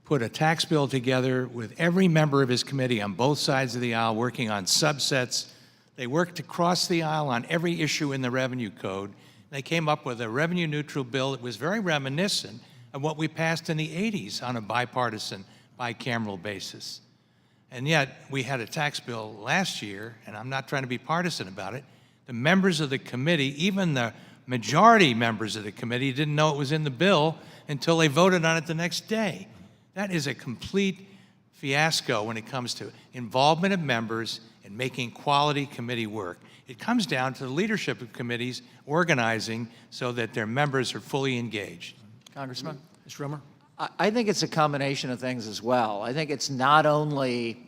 put a tax bill together with every member of his committee on both sides of the aisle working on subsets. They worked across the aisle on every issue in the revenue code. They came up with a revenue neutral bill that was very reminiscent of what we passed in the 80s on a bipartisan, bicameral basis. And yet we had a tax bill last year, and I'm not trying to be partisan about it. The members of the committee, even the majority members of the committee, didn't know it was in the bill until they voted on it the next day. That is a complete fiasco when it comes to involvement of members in making quality committee work. It comes down to the leadership of committees organizing so that their members are fully engaged. Congressman? Mr. Rimmer? I think it's a combination of things as well. I think it's not only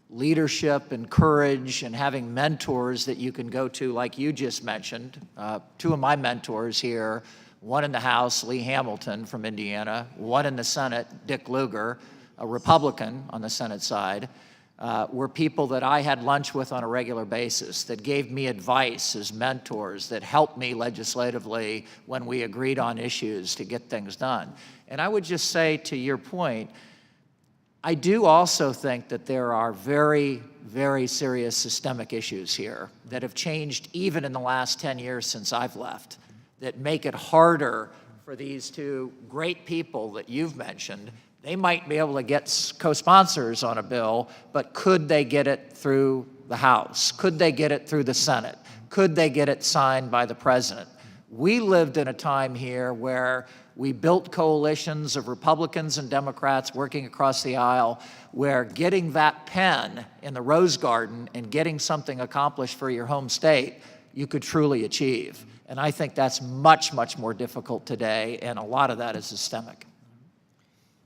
leadership and courage and having mentors that you can go to, like you just mentioned. Two of my mentors here, one in the House, Lee Hamilton from Indiana, one in the Senate, Dick Lugar, a Republican on the Senate side, were people that I had lunch with on a regular basis, that gave me advice as mentors, that helped me legislatively when we agreed on issues to get things done. And I would just say, to your point, I do also think that there are very, very serious systemic issues here that have changed even in the last 10 years since I've left, that make it harder for these two great people that you've mentioned. They might be able to get co-sponsors on a bill, but could they get it through the House? Could they get it through the Senate? Could they get it signed by the President? We lived in a time here where we built coalitions of Republicans and Democrats working across the aisle, where getting that pen in the Rose Garden and getting something accomplished for your home state, you could truly achieve. And I think that's much, much more difficult today, and a lot of that is systemic.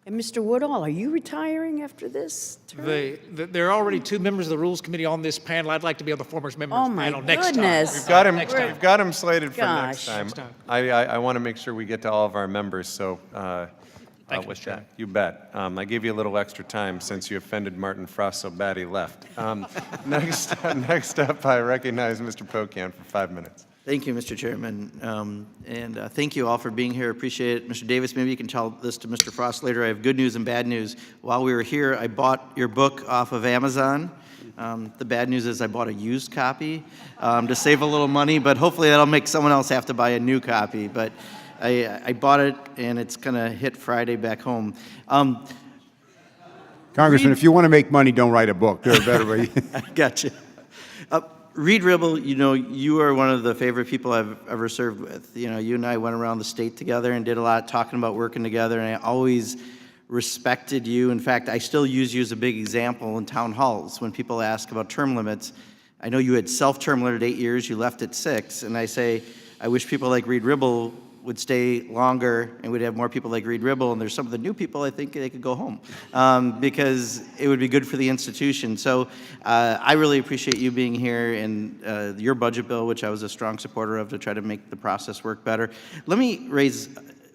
And Mr. Woodall, are you retiring after this term? There are already two members of the Rules Committee on this panel. I'd like to be on the former members Oh, my panel next time. goodness. We've got him slated for next Gosh. time. I want to make sure we get to all of our members, so Thank you, with Mr. Chairman. that, you bet. I gave you a little extra time since you offended Martin Frost so bad he left. Next up, I recognize Mr. Pocan for 5 minutes. Thank you, Mr. Chairman, and thank you all for being here. Appreciate it. Mr. Davis, maybe you can tell this to Mr. Frost later. I have good news and bad news. While we were here, I bought your book off of Amazon. The bad news is I bought a used copy to save a little money, but hopefully that'll make someone else have to buy a new copy. But I bought it, and it's going to hit Friday back home. Congressman, if you want to make money, don't write a book. There are better ways. I gotcha. Reid Ribble, you know, you are one of the favorite people I've ever served with. You know, you and I went around the state together and did a lot talking about working together, and I always respected you. In fact, I still use you as a big example in town halls when people ask about term limits. I know you had self-term limited 8 years, you left at 6, and I say, I wish people like Reid Ribble would stay longer and we'd have more people like Reid Ribble, and there's some of the new people, I think they could go home because it would be good for the institution. So I really appreciate you being here and your budget bill, which I was a strong supporter of to try to make the process work better. Let me raise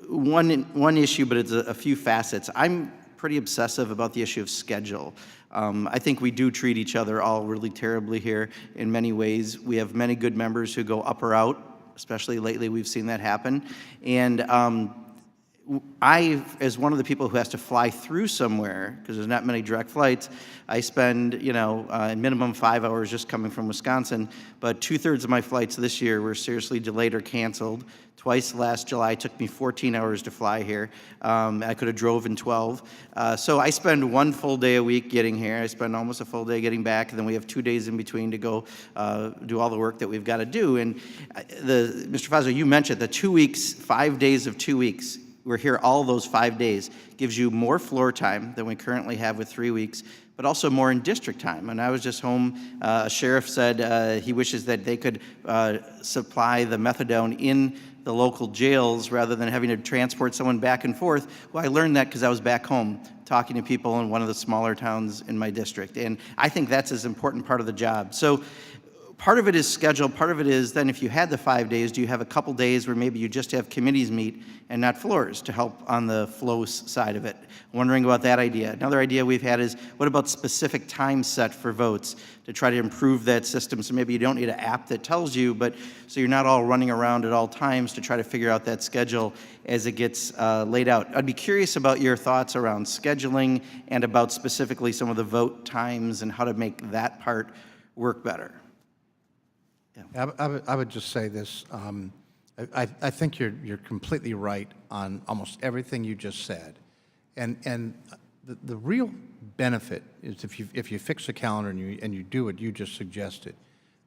one issue, but it's a few facets. I'm pretty obsessive about the issue of schedule. I think we do treat each other all really terribly here in many ways. We have many good members who go up or out. Especially lately, we've seen that happen. And as one of the people who has to fly through somewhere, because there's not many direct flights, I spend, a minimum 5 hours just coming from Wisconsin, but 2/3 of my flights this year were seriously delayed or canceled. Twice last July, it took me 14 hours to fly here. I could have drove in 12. So I spend 1 full day a week getting here. I spend almost a full day getting back, and then we have 2 days in between to go do all the work that we've got to do. And Mr. Fazzio, you mentioned the 2 weeks, 5 days of 2 weeks. We're here all those 5 days. Gives you more floor time than we currently have with 3 weeks, but also more in district time. And I was just home, a sheriff said he wishes that they could supply the methadone in the local jails rather than having to transport someone back and forth. Well, I learned that because I was back home talking to people in one of the smaller towns in my district. And I think that's an important part of the job. So part of it is schedule, part of it is then if you had the 5 days, do you have a couple days where maybe you just have committees meet and not floors to help on the flow side of it? Wondering about that idea. Another idea we've had is what about specific time set for votes to try to improve that system so maybe you don't need an app that tells you, but so you're not all running around at all times to try to figure out that schedule as it gets laid out. I'd be curious about your thoughts around scheduling and about specifically some of the vote times and how to make that part work better. I would just say this. I think you're completely right on almost everything you just said. And the real benefit is if you fix the calendar and you do what you just suggested,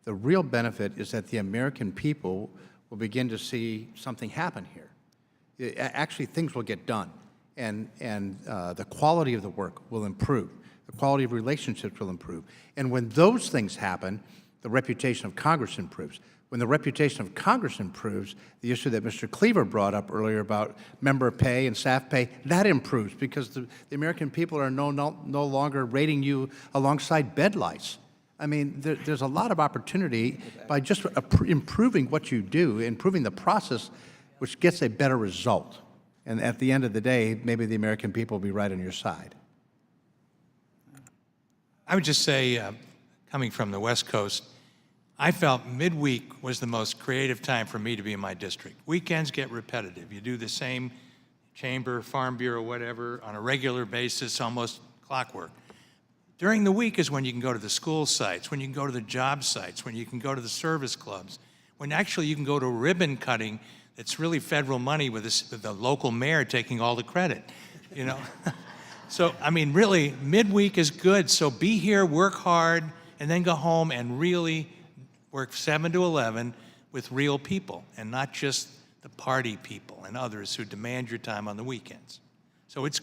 the real benefit is that the American people will begin to see something happen here. Actually, things will get done, and the quality of the work will improve. The quality of relationships will improve. And when those things happen, the reputation of Congress improves. When the reputation of Congress improves, the issue that Mr. Cleaver brought up earlier about member pay and staff pay, that improves because the American people are no longer rating you alongside bed lice. I mean, there's a lot of opportunity by just improving what you do, improving the process, which gets a better result. And at the end of the day, maybe the American people will be right on your side. I would just say, coming from the West Coast, I felt midweek was the most creative time for me to be in my district. Weekends get repetitive. You do the same chamber, farm bureau, whatever, on a regular basis, almost clockwork. During the week is when you can go to the school sites, when you can go to the job sites, when you can go to the service clubs, when actually you can go to ribbon cutting that's really federal money with the local mayor taking all the credit, So, I mean, really, midweek is good. So be here, work hard, and then go home and really work 7 to 11 with real people and not just the party people and others who demand your time on the weekends. So it's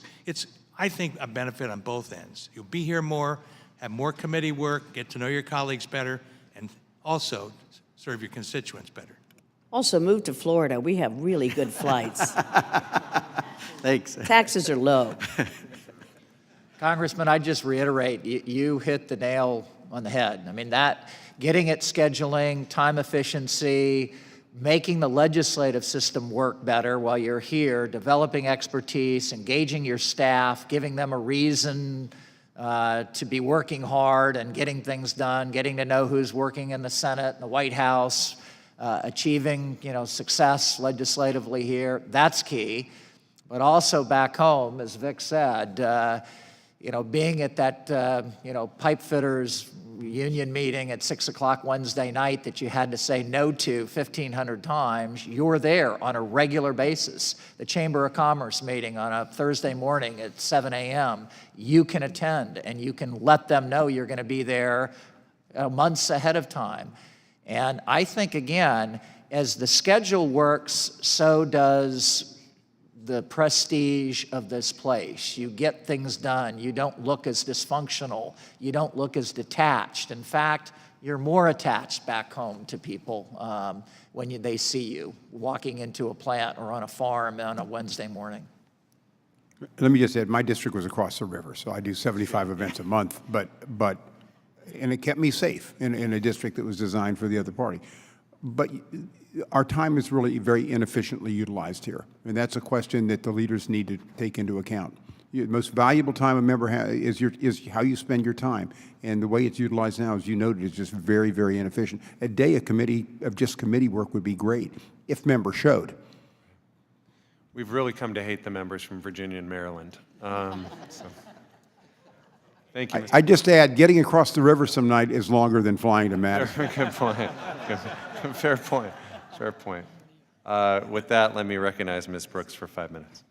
I think, a benefit on both ends. You'll be here more, have more committee work, get to know your colleagues better, and also serve your constituents better. Also, move to Florida. We have really good flights. Thanks. Taxes are low. Congressman, I just reiterate, you hit the nail on the head. I mean, getting at scheduling, time efficiency, making the legislative system work better while you're here, developing expertise, engaging your staff, giving them a reason to be working hard and getting things done, getting to know who's working in the Senate and the White House, achieving, success legislatively here. That's key. But also back home, as Vic said, being at that, pipe fitters union meeting at 6 o'clock Wednesday night that you had to say no to 1,500 times, you're there on a regular basis. The Chamber of Commerce meeting on a Thursday morning at 7 a.m., you can attend and you can let them know you're going to be there months ahead of time. And I think, again, as the schedule works, so does the prestige of this place. You get things done. You don't look as dysfunctional. You don't look as detached. In fact, you're more attached back home to people when they see you walking into a plant or on a farm on a Wednesday morning. Let me just add, my district was across the river, so I do 75 events a month, and it kept me safe in a district that was designed for the other party. But our time is really very inefficiently utilized here, and that's a question that the leaders need to take into account. The most valuable time a member has is how you spend your time, and the way it's utilized now, as you noted, is just very, very inefficient. A day of committee work would be great if members showed. we've really come to hate the members from Virginia and Maryland. So. Thank you. I just add, getting across the river some night is longer than flying to Madison. Good point. Fair point. Fair point. With that, let me recognize Ms. Brooks for 5 minutes.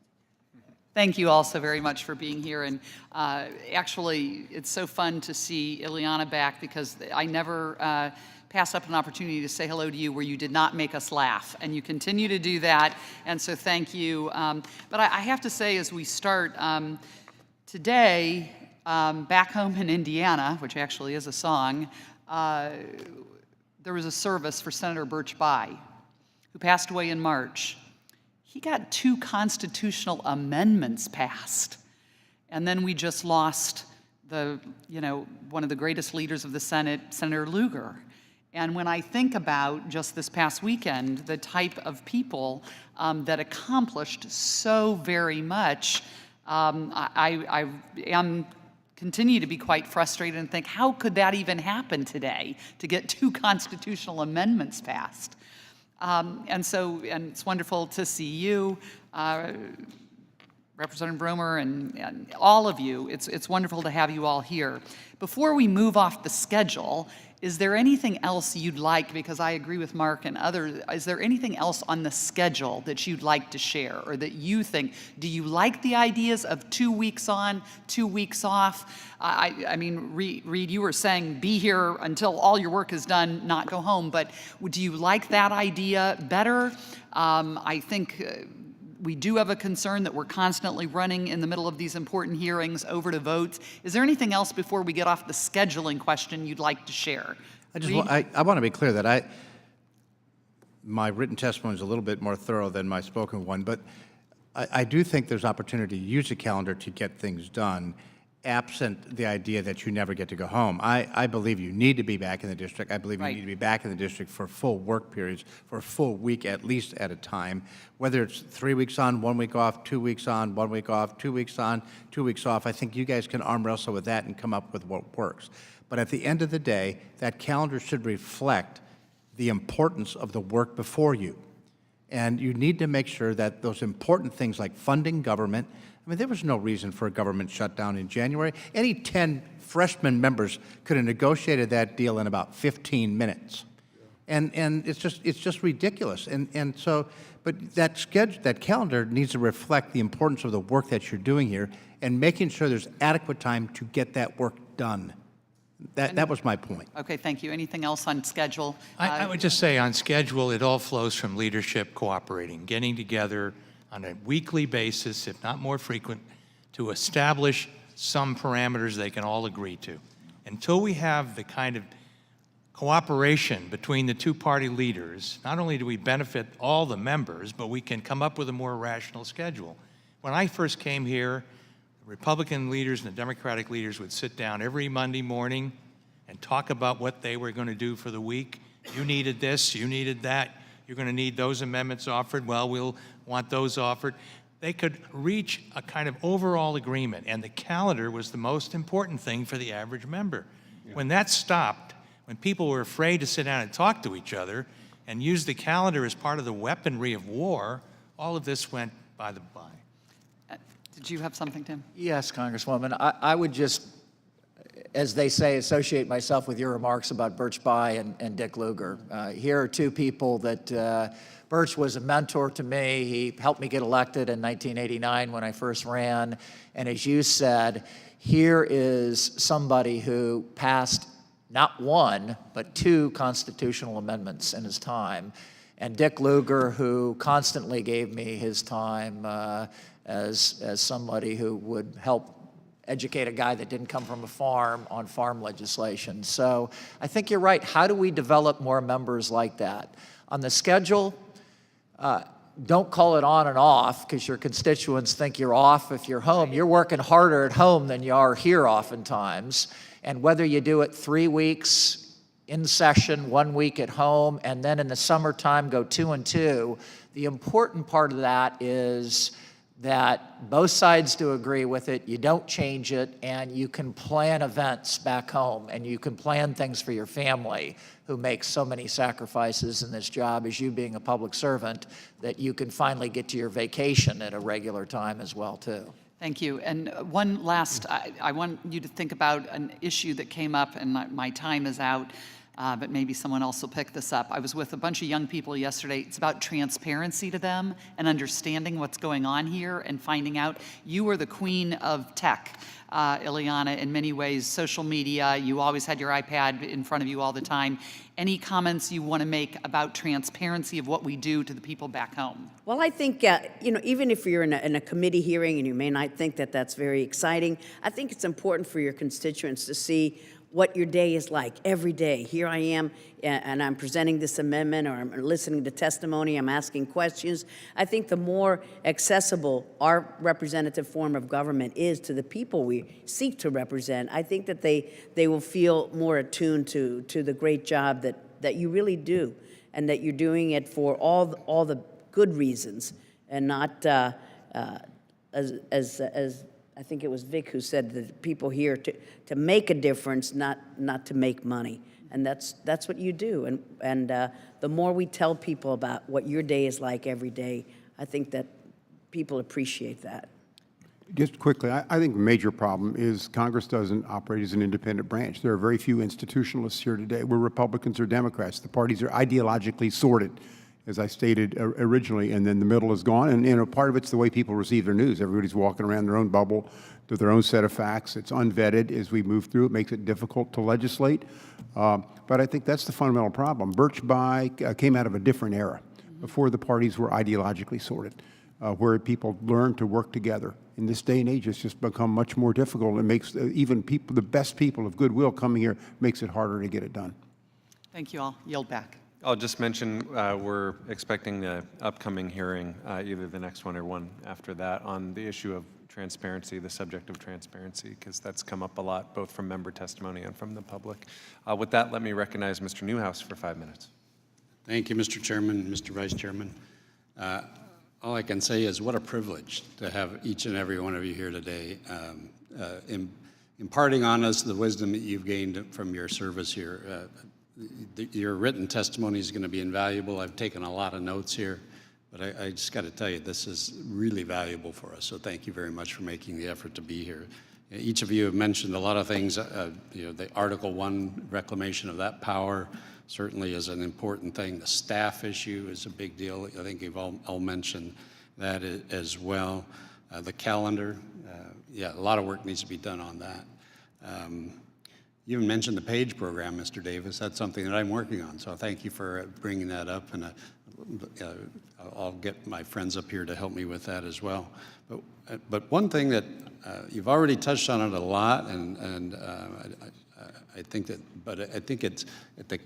Thank you all so very much for being here. And actually, it's so fun to see Ileana back, because I never pass up an opportunity to say hello to you where you did not make us laugh. And you continue to do that. And so thank you. But I have to say, as we start, today, back home in Indiana, which actually is a song, there was a service for Senator Birch Bayh, who passed away in March. He got 2 constitutional amendments passed. And then we just lost one of the greatest leaders of the Senate, Senator Lugar. And when I think about just this past weekend, the type of people that accomplished so very much, I continue to be quite frustrated and think, how could that even happen today, to get 2 constitutional amendments passed? And it's wonderful to see you, Representative Bromer, and all of you. It's wonderful to have you all here. Before we move off the schedule, is there anything else you'd like, because I agree with Mark and others, is there anything else on the schedule that you'd like to share, or that you think, do you like the ideas of 2 weeks on, 2 weeks off? I mean, Reid, you were saying be here until all your work is done, not go home, but do you like that idea better? I think we do have a concern that we're constantly running in the middle of these important hearings over to votes. Is there anything else before we get off the scheduling question you'd like to share? I want to be clear that my written testimony is a little bit more thorough than my spoken one, but I do think there's opportunity to use the calendar to get things done, absent the idea that you never get to go home. I believe you need to be back in the district. I believe you need to be back in the district for full work periods, for a full week at least at a time, whether it's 3 weeks on, 1 week off, 2 weeks on, 1 week off, 2 weeks on, 2 weeks off. I think you guys can arm wrestle with that and come up with what works. But at the end of the day, that calendar should reflect the importance of the work before you. And you need to make sure that those important things like funding government, I mean, there was no reason for a government shutdown in January. Any 10 freshman members could have negotiated that deal in about 15 minutes. And it's just ridiculous. And so, but that calendar needs to reflect the importance of the work that you're doing here and making sure there's adequate time to get that work done. That was my point. Okay, thank you. Anything else on schedule? I would just say on schedule, it all flows from leadership cooperating, getting together on a weekly basis, if not more frequent, to establish some parameters they can all agree to. Until we have the kind of cooperation between the 2 party leaders, not only do we benefit all the members, but we can come up with a more rational schedule. When I first came here, the Republican leaders and the Democratic leaders would sit down every Monday morning and talk about what they were going to do for the week. You needed this, you needed that, you're going to need those amendments offered, well, we'll want those offered. They could reach a kind of overall agreement, and the calendar was the most important thing for the average member. Yeah. When that stopped, when people were afraid to sit down and talk to each other and use the calendar as part of the weaponry of war, all of this went by the by. Did you have something, Tim? Yes, Congresswoman. I would just, as they say, associate myself with your remarks about Birch Bayh and Dick Lugar. Here are 2 people that Birch was a mentor to me. He helped me get elected in 1989 when I first ran. And as you said, here is somebody who passed not 1, but 2 constitutional amendments in his time. And Dick Lugar, who constantly gave me his time as somebody who would help educate a guy that didn't come from a farm on farm legislation. So I think you're right. How do we develop more members like that? On the schedule, don't call it on and off because your constituents think you're off if you're home. You're working harder at home than you are here oftentimes. And whether you do it 3 weeks in session, 1 week at home, and then in the summertime go 2 and 2, the important part of that is that both sides do agree with it, you don't change it, and you can plan events back home, and you can plan things for your family who makes so many sacrifices in this job as you being a public servant, that you can finally get to your vacation at a regular time as well, too. Thank you. And one last, I want you to think about an issue that came up, and my time is out, but maybe someone else will pick this up. I was with a bunch of young people yesterday. It's about transparency to them and understanding what's going on here and finding out. You were the queen of tech, Ileana, in many ways. Social media, you always had your iPad in front of you all the time. Any comments you want to make about transparency of what we do to the people back home? Well, I think, even if you're in a committee hearing and you may not think that that's very exciting, I think it's important for your constituents to see what your day is like every day. Here I am, and I'm presenting this amendment, or I'm listening to testimony, I'm asking questions. I think the more accessible our representative form of government is to the people we seek to represent, I think that they will feel more attuned to the great job that you really do, and that you're doing it for all the good reasons, and not as I think it was Vic who said that people here to make a difference, not to make money. And that's what you do. And the more we tell people about what your day is like every day, I think that people appreciate that. Just quickly, I think the major problem is Congress doesn't operate as an independent branch. There are very few institutionalists here today. We're Republicans or Democrats. The parties are ideologically sorted, as I stated originally, and then the middle is gone. And part of it's the way people receive their news. Everybody's walking around their own bubble with their own set of facts. It's unvetted as we move through. It makes it difficult to legislate. But I think that's the fundamental problem. Birch Bayh came out of a different era, before the parties were ideologically sorted, where people learned to work together. In this day and age, it's just become much more difficult. It makes even people, the best people of goodwill coming here, makes it harder to get it done. Thank you all. Yield back. I'll just mention we're expecting the upcoming hearing, either the next one or one after that, on the issue of transparency, the subject of transparency, because that's come up a lot, both from member testimony and from the public. With that, let me recognize Mr. Newhouse for 5 minutes. Thank you, Mr. Chairman, Mr. Vice Chairman. All I can say is what a privilege to have each and every one of you here today, imparting on us the wisdom that you've gained from your service here. Your written testimony is going to be invaluable. I've taken a lot of notes here, but I just got to tell you, this is really valuable for us. So thank you very much for making the effort to be here. Each of you have mentioned a lot of things. The Article 1 reclamation of that power certainly is an important thing. The staff issue is a big deal. I think you've all mentioned that as well. The calendar, yeah, a lot of work needs to be done on that. You even mentioned the PAGE program, Mr. Davis. That's something that I'm working on, so thank you for bringing that up, and I'll get my friends up here to help me with that as well. But one thing that you've already touched on it a lot, and I think it's at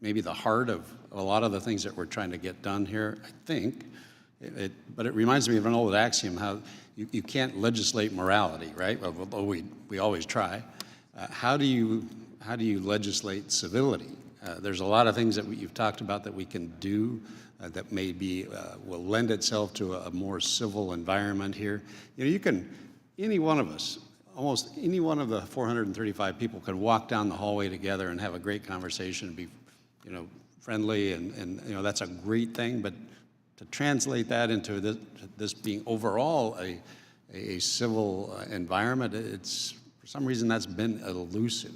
maybe the heart of a lot of the things that we're trying to get done here, I think. But it reminds me of an old axiom, how you can't legislate morality, right? Although we always try. How do you legislate civility? There's a lot of things that you've talked about that we can do that maybe will lend itself to a more civil environment here. You can, any one of us, almost any one of the 435 people can walk down the hallway together and have a great conversation and be, friendly, and that's a great thing. But to translate that into this being overall a civil environment, it's, for some reason, that's been elusive.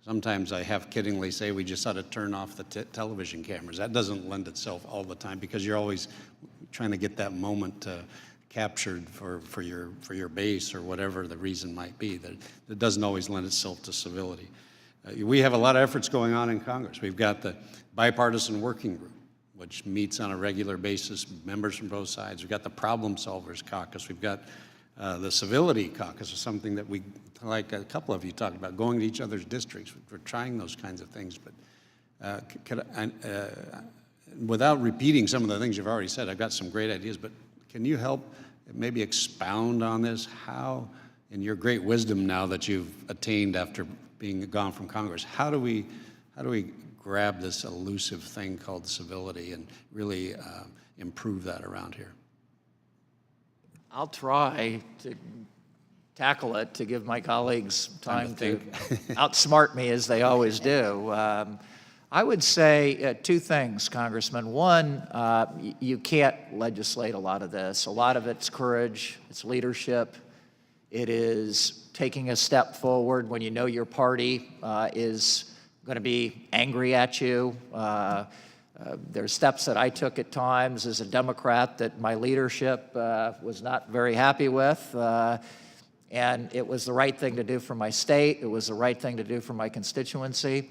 Sometimes I half kiddingly say we just ought to turn off the television cameras. That doesn't lend itself all the time, because you're always trying to get that moment captured for your base or whatever the reason might be. That doesn't always lend itself to civility. We have a lot of efforts going on in Congress. We've got the bipartisan working group, which meets on a regular basis, members from both sides. We've got the Problem Solvers Caucus. We've got the Civility Caucus, is something that we, like a couple of you talked about, going to each other's districts. We're trying those kinds of things. But without repeating some of the things you've already said, I've got some great ideas, but can you help maybe expound on this? How, in your great wisdom now that you've attained after being gone from Congress, how do we grab this elusive thing called civility and really improve that around here? I'll try to tackle it to give my colleagues time to outsmart me as they always do. I would say two things, Congressman. One, you can't legislate a lot of this. A lot of it's courage, it's leadership, it is taking a step forward when you know your party is going to be angry at you. There's steps that I took at times as a Democrat that my leadership was not very happy with. And it was the right thing to do for my state. It was the right thing to do for my constituency.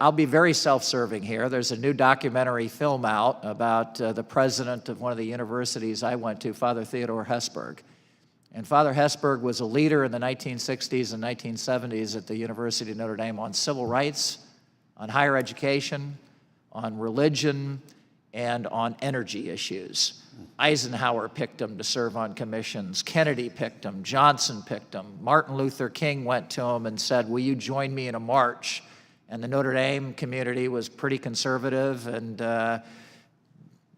I'll be very self-serving here. There's a new documentary film out about the president of one of the universities I went to, Father Theodore Hesburgh. And Father Hesburgh was a leader in the 1960s and 1970s at the University of Notre Dame on civil rights, on higher education, on religion, and on energy issues. Eisenhower picked him to serve on commissions. Kennedy picked him. Johnson picked him. Martin Luther King went to him and said, will you join me in a march? And the Notre Dame community was pretty conservative and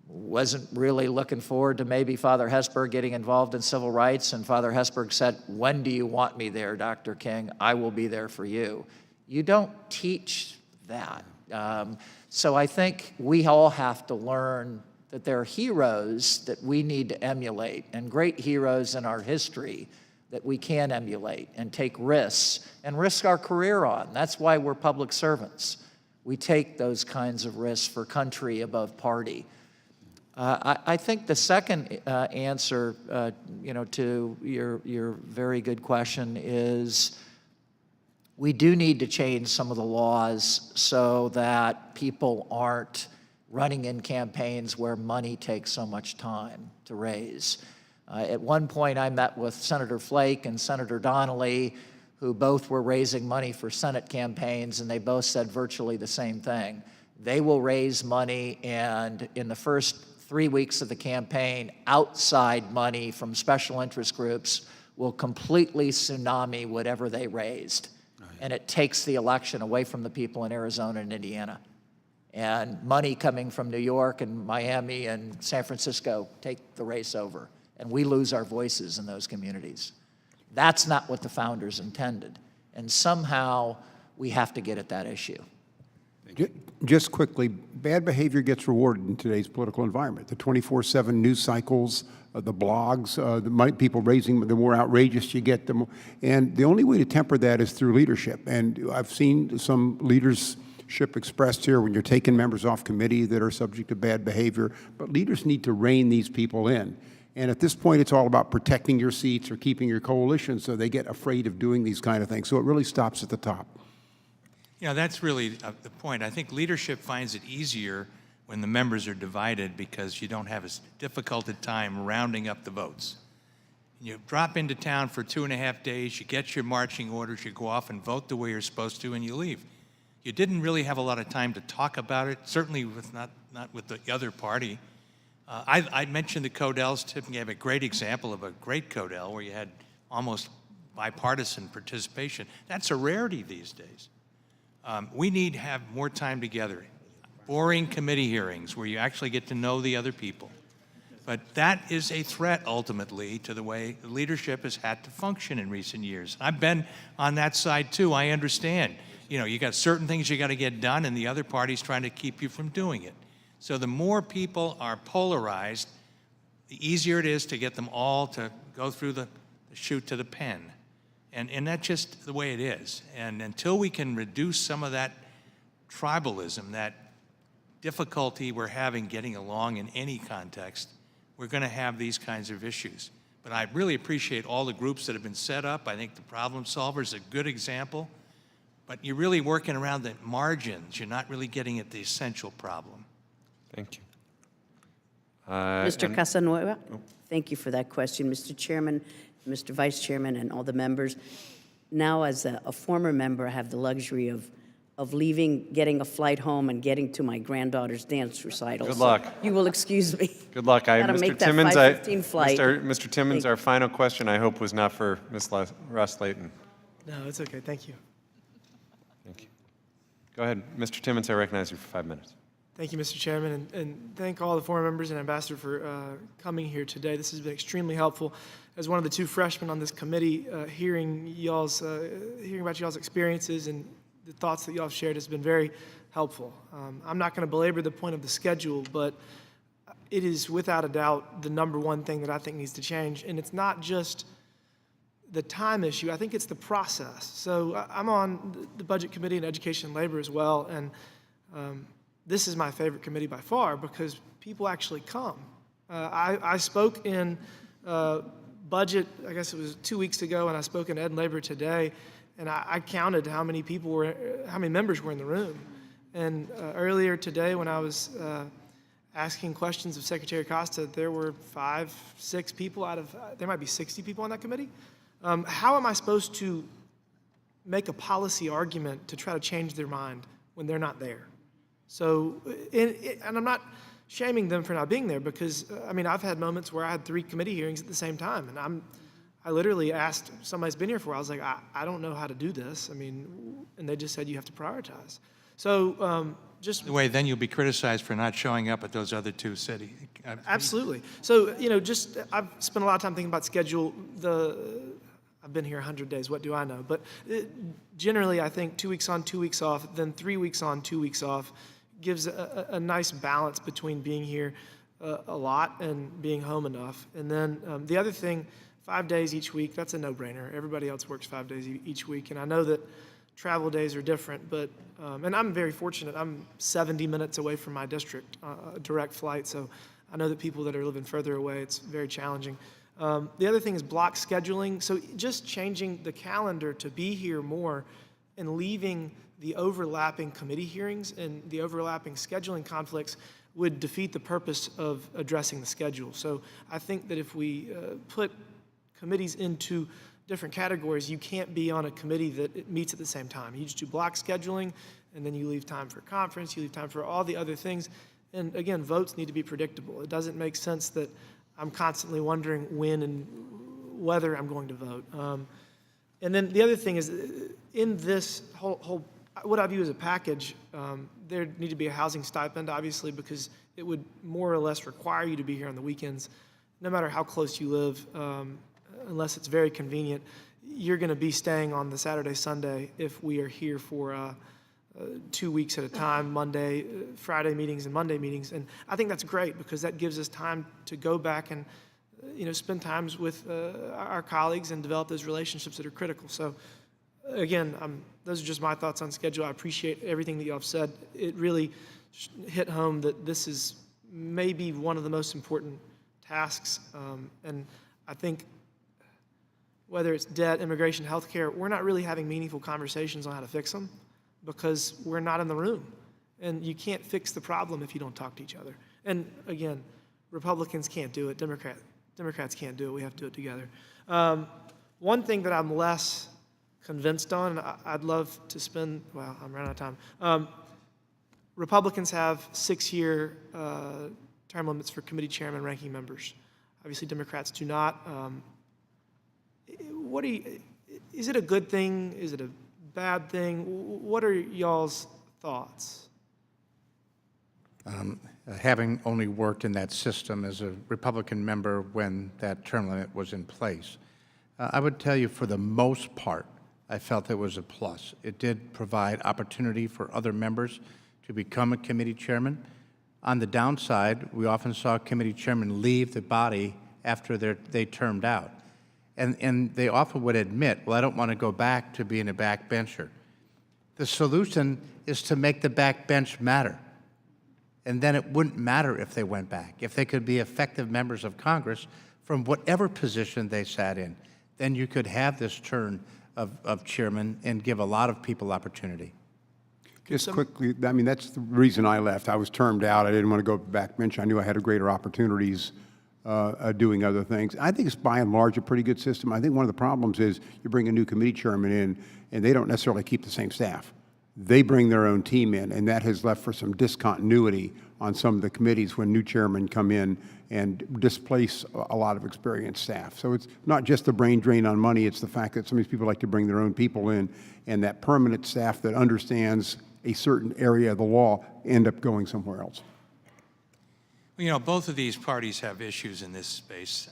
wasn't really looking forward to maybe Father Hesburgh getting involved in civil rights. And Father Hesburgh said, when do you want me there, Dr. King? I will be there for you. You don't teach that. So I think we all have to learn that there are heroes that we need to emulate and great heroes in our history that we can emulate and take risks and risk our career on. That's why we're public servants. We take those kinds of risks for country above party. I think the second answer, to your very good question is we do need to change some of the laws so that people aren't running in campaigns where money takes so much time to raise. At one point, I met with Senator Flake and Senator Donnelly, who both were raising money for Senate campaigns, and they both said virtually the same thing. They will raise money, and in the first 3 weeks of the campaign, outside money from special interest groups will completely tsunami whatever they raised. And it takes the election away from the people in Arizona and Indiana. And money coming from New York and Miami and San Francisco take the race over. And we lose our voices in those communities. That's not what the founders intended. And somehow we have to get at that issue. Just quickly, bad behavior gets rewarded in today's political environment. The 24/7 news cycles, the blogs, people raising, the more outrageous you get, and the only way to temper that is through leadership. And I've seen some leadership expressed here when you're taking members off committee that are subject to bad behavior, but leaders need to rein these people in. And at this point, it's all about protecting your seats or keeping your coalition, so they get afraid of doing these kind of things. So it really stops at the top. You know, that's really the point. I think leadership finds it easier when the members are divided because you don't have as difficult a time rounding up the votes. You drop into town for 2.5 days, you get your marching orders, you go off and vote the way you're supposed to, and you leave. You didn't really have a lot of time to talk about it, certainly with not with the other party. I mentioned the Codels. Tiffany gave a great example of a great Codel where you had almost bipartisan participation. That's a rarity these days. We need to have more time together. Boring committee hearings where you actually get to know the other people. But that is a threat ultimately to the way the leadership has had to function in recent years. I've been on that side too. I understand. You know, you got certain things you got to get done and the other party's trying to keep you from doing it. So the more people are polarized, the easier it is to get them all to go through the chute to the pen. And that's just the way it is. And until we can reduce some of that tribalism, that difficulty we're having getting along in any context, we're going to have these kinds of issues. But I really appreciate all the groups that have been set up. I think the Problem Solver is a good example. But you're really working around the margins. You're not really getting at the essential problem. Thank you. Mr. Casanueva, thank you for that question. Mr. Chairman, Mr. Vice Chairman, and all the members. Now, as a former member, I have the luxury of leaving, getting a flight home, and getting to my granddaughter's dance recital. Good luck. So you will excuse me. Good luck. Mr. Timmons, Mr. Timmons, our final question, I hope, was not for Ms. Ross-Layton. No, it's okay. Thank you. Thank you. Go ahead. Mr. Timmons, I recognize you for 5 minutes. Thank you, Mr. Chairman, and thank all the former members and Ambassador for coming here today. This has been extremely helpful. As one of the two freshmen on this committee, hearing about y'all's experiences and the thoughts that y'all have shared has been very helpful. I'm not going to belabor the point of the schedule, but it is without a doubt the number one thing that I think needs to change, and it's not just the time issue. I think it's the process. So I'm on the Budget Committee and Education and Labor as well, and this is my favorite committee by far because people actually come. I spoke in budget, I guess it was 2 weeks ago, and I spoke in Ed and Labor today, and I counted how many members were in the room. And earlier today, when I was asking questions of Secretary Costa, there were 5, 6 people out of, there might be 60 people on that committee. How am I supposed to make a policy argument to try to change their mind when they're not there? So, and I'm not shaming them for not being there because, I mean, I've had moments where I had 3 committee hearings at the same time, and I literally asked somebody who's been here for a while, I was like, I don't know how to do this. I mean, and they just said you have to prioritize. So, just... The way then you'll be criticized for not showing up at those other 2 cities. Absolutely. So, you know, I've spent a lot of time thinking about schedule. I've been here 100 days, what do I know? But generally, I think 2 weeks on, 2 weeks off, then 3 weeks on, 2 weeks off gives a nice balance between being here a lot and being home enough. And then the other thing, 5 days each week, that's a no-brainer. Everybody else works 5 days each week. And I know that travel days are different, but, and I'm very fortunate. I'm 70 minutes away from my district, a direct flight. So I know that people that are living further away, it's very challenging. The other thing is block scheduling. So just changing the calendar to be here more and leaving the overlapping committee hearings and the overlapping scheduling conflicts would defeat the purpose of addressing the schedule. So I think that if we put committees into different categories, you can't be on a committee that meets at the same time. You just do block scheduling, and then you leave time for conference, you leave time for all the other things. And again, votes need to be predictable. It doesn't make sense that I'm constantly wondering when and whether I'm going to vote. And then the other thing is, in this whole what I view as a package, there need to be a housing stipend, obviously, because it would more or less require you to be here on the weekends, no matter how close you live, unless it's very convenient. You're going to be staying on the Saturday, Sunday if we are here for 2 weeks at a time, Monday, Friday meetings and Monday meetings. And I think that's great because that gives us time to go back and spend times with our colleagues and develop those relationships that are critical. So again, those are just my thoughts on schedule. I appreciate everything that y'all have said. It really hit home that this is maybe one of the most important tasks. And I think whether it's debt, immigration, healthcare, we're not really having meaningful conversations on how to fix them because we're not in the room. And you can't fix the problem if you don't talk to each other. And again, Republicans can't do it. Democrats can't do it. We have to do it together. One thing that I'm less convinced on, and I'd love to spend, well, I'm running out of time. Republicans have 6-year term limits for committee chairman and ranking members. Obviously, Democrats do not. Is it a good thing? Is it a bad thing? What are y'all's thoughts? Having only worked in that system as a Republican member when that term limit was in place, I would tell you for the most part, I felt it was a plus. It did provide opportunity for other members to become a committee chairman. On the downside, we often saw committee chairmen leave the body after they termed out. And they often would admit, well, I don't want to go back to being a backbencher. The solution is to make the backbench matter. And then it wouldn't matter if they went back. If they could be effective members of Congress from whatever position they sat in, then you could have this turn of chairman and give a lot of people opportunity. Just quickly, I mean, that's the reason I left. I was termed out. I didn't want to go backbench. I knew I had greater opportunities doing other things. I think it's by and large a pretty good system. I think one of the problems is you bring a new committee chairman in, and they don't necessarily keep the same staff. they bring their own team in, and that has left for some discontinuity on some of the committees when new chairmen come in and displace a lot of experienced staff. So it's not just the brain drain on money, it's the fact that some of these people like to bring their own people in, and that permanent staff that understands a certain area of the law end up going somewhere else. You know, both of these parties have issues in this space.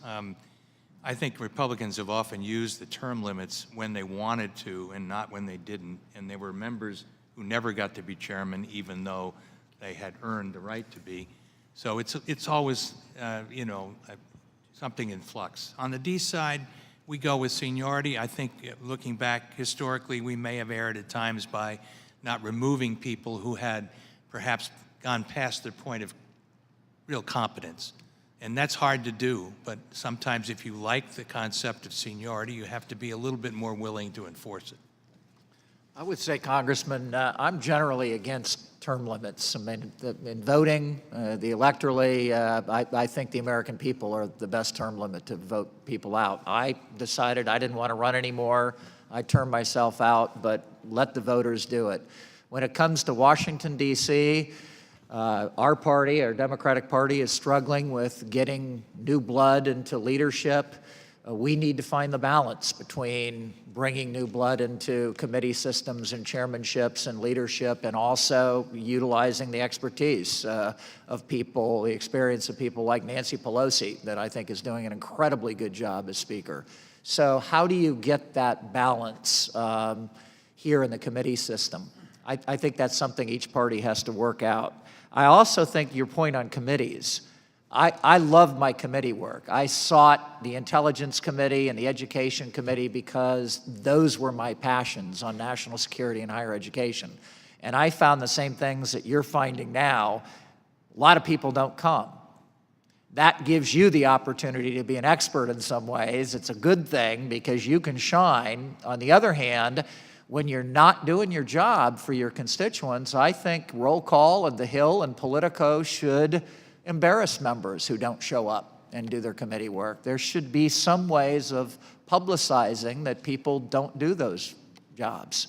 I think Republicans have often used the term limits when they wanted to and not when they didn't, and there were members who never got to be chairman even though they had earned the right to be. So it's always, you know, something in flux. On the D side, we go with seniority. I think looking back historically, we may have erred at times by not removing people who had perhaps gone past their point of real competence. And that's hard to do, but sometimes if you like the concept of seniority, you have to be a little bit more willing to enforce it. I would say, Congressman, I'm generally against term limits. I mean, in voting, the electorally, I think the American people are the best term limit to vote people out. I decided I didn't want to run anymore. I turned myself out, but let the voters do it. When it comes to Washington, D.C., our party, our Democratic Party, is struggling with getting new blood into leadership. We need to find the balance between bringing new blood into committee systems and chairmanships and leadership, and also utilizing the expertise of people, the experience of people like Nancy Pelosi, that I think is doing an incredibly good job as Speaker. So how do you get that balance here in the committee system? I think that's something each party has to work out. I also think your point on committees, I love my committee work. I sought the Intelligence Committee and the Education Committee because those were my passions on national security and higher education. And I found the same things that you're finding now. A lot of people don't come. That gives you the opportunity to be an expert in some ways. It's a good thing because you can shine. On the other hand, when you're not doing your job for your constituents, I think roll call and the Hill and Politico should embarrass members who don't show up and do their committee work. There should be some ways of publicizing that people don't do those jobs.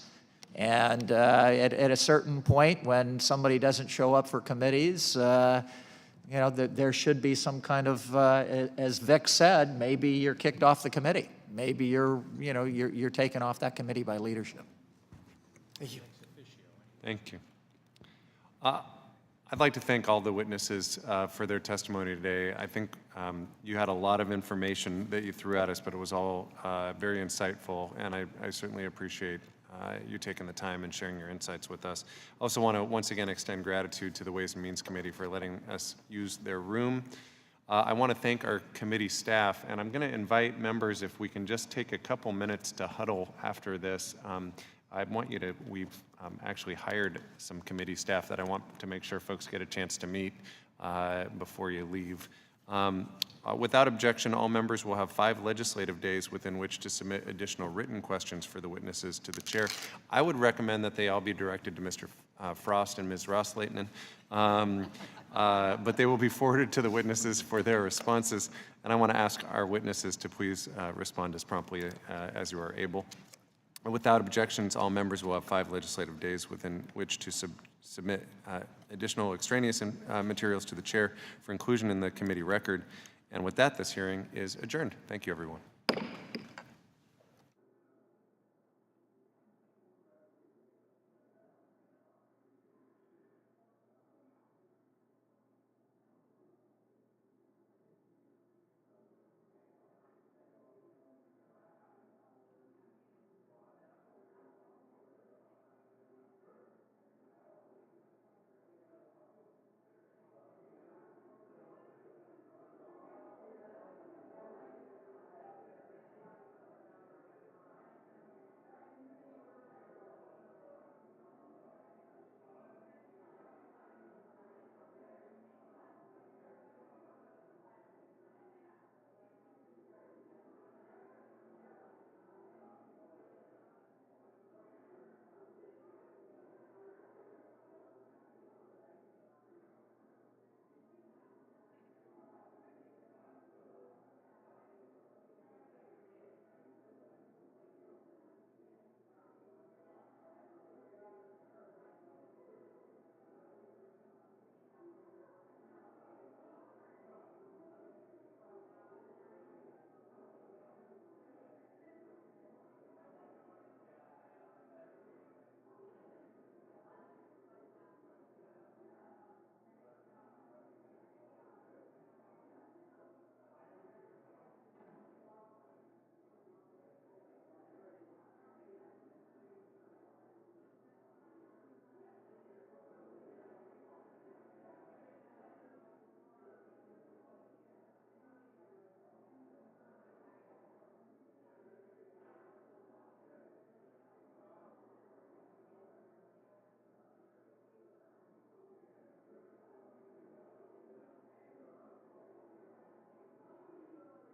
And at a certain point, when somebody doesn't show up for committees, you know, there should be some kind of, as Vic said, maybe you're kicked off the committee. Maybe you're taken off that committee by leadership. Thank you. Thank you. I'd like to thank all the witnesses for their testimony today. I think you had a lot of information that you threw at us, but it was all very insightful, and I certainly appreciate you taking the time and sharing your insights with us. I also want to once again extend gratitude to the Ways and Means Committee for letting us use their room. I want to thank our committee staff, and I'm going to invite members, if we can just take a couple minutes to huddle after this. I want you to, we've actually hired some committee staff that I want to make sure folks get a chance to meet before you leave. Without objection, all members will have 5 legislative days within which to submit additional written questions for the witnesses to the chair. I would recommend that they all be directed to Mr. Frost and Ms. Ross-Lehtinen, but they will be forwarded to the witnesses for their responses, and I want to ask our witnesses to please respond as promptly as you are able. Without objections, all members will have 5 legislative days within which to submit additional extraneous materials to the chair for inclusion in the committee record. And with that, this hearing is adjourned. Thank you, everyone.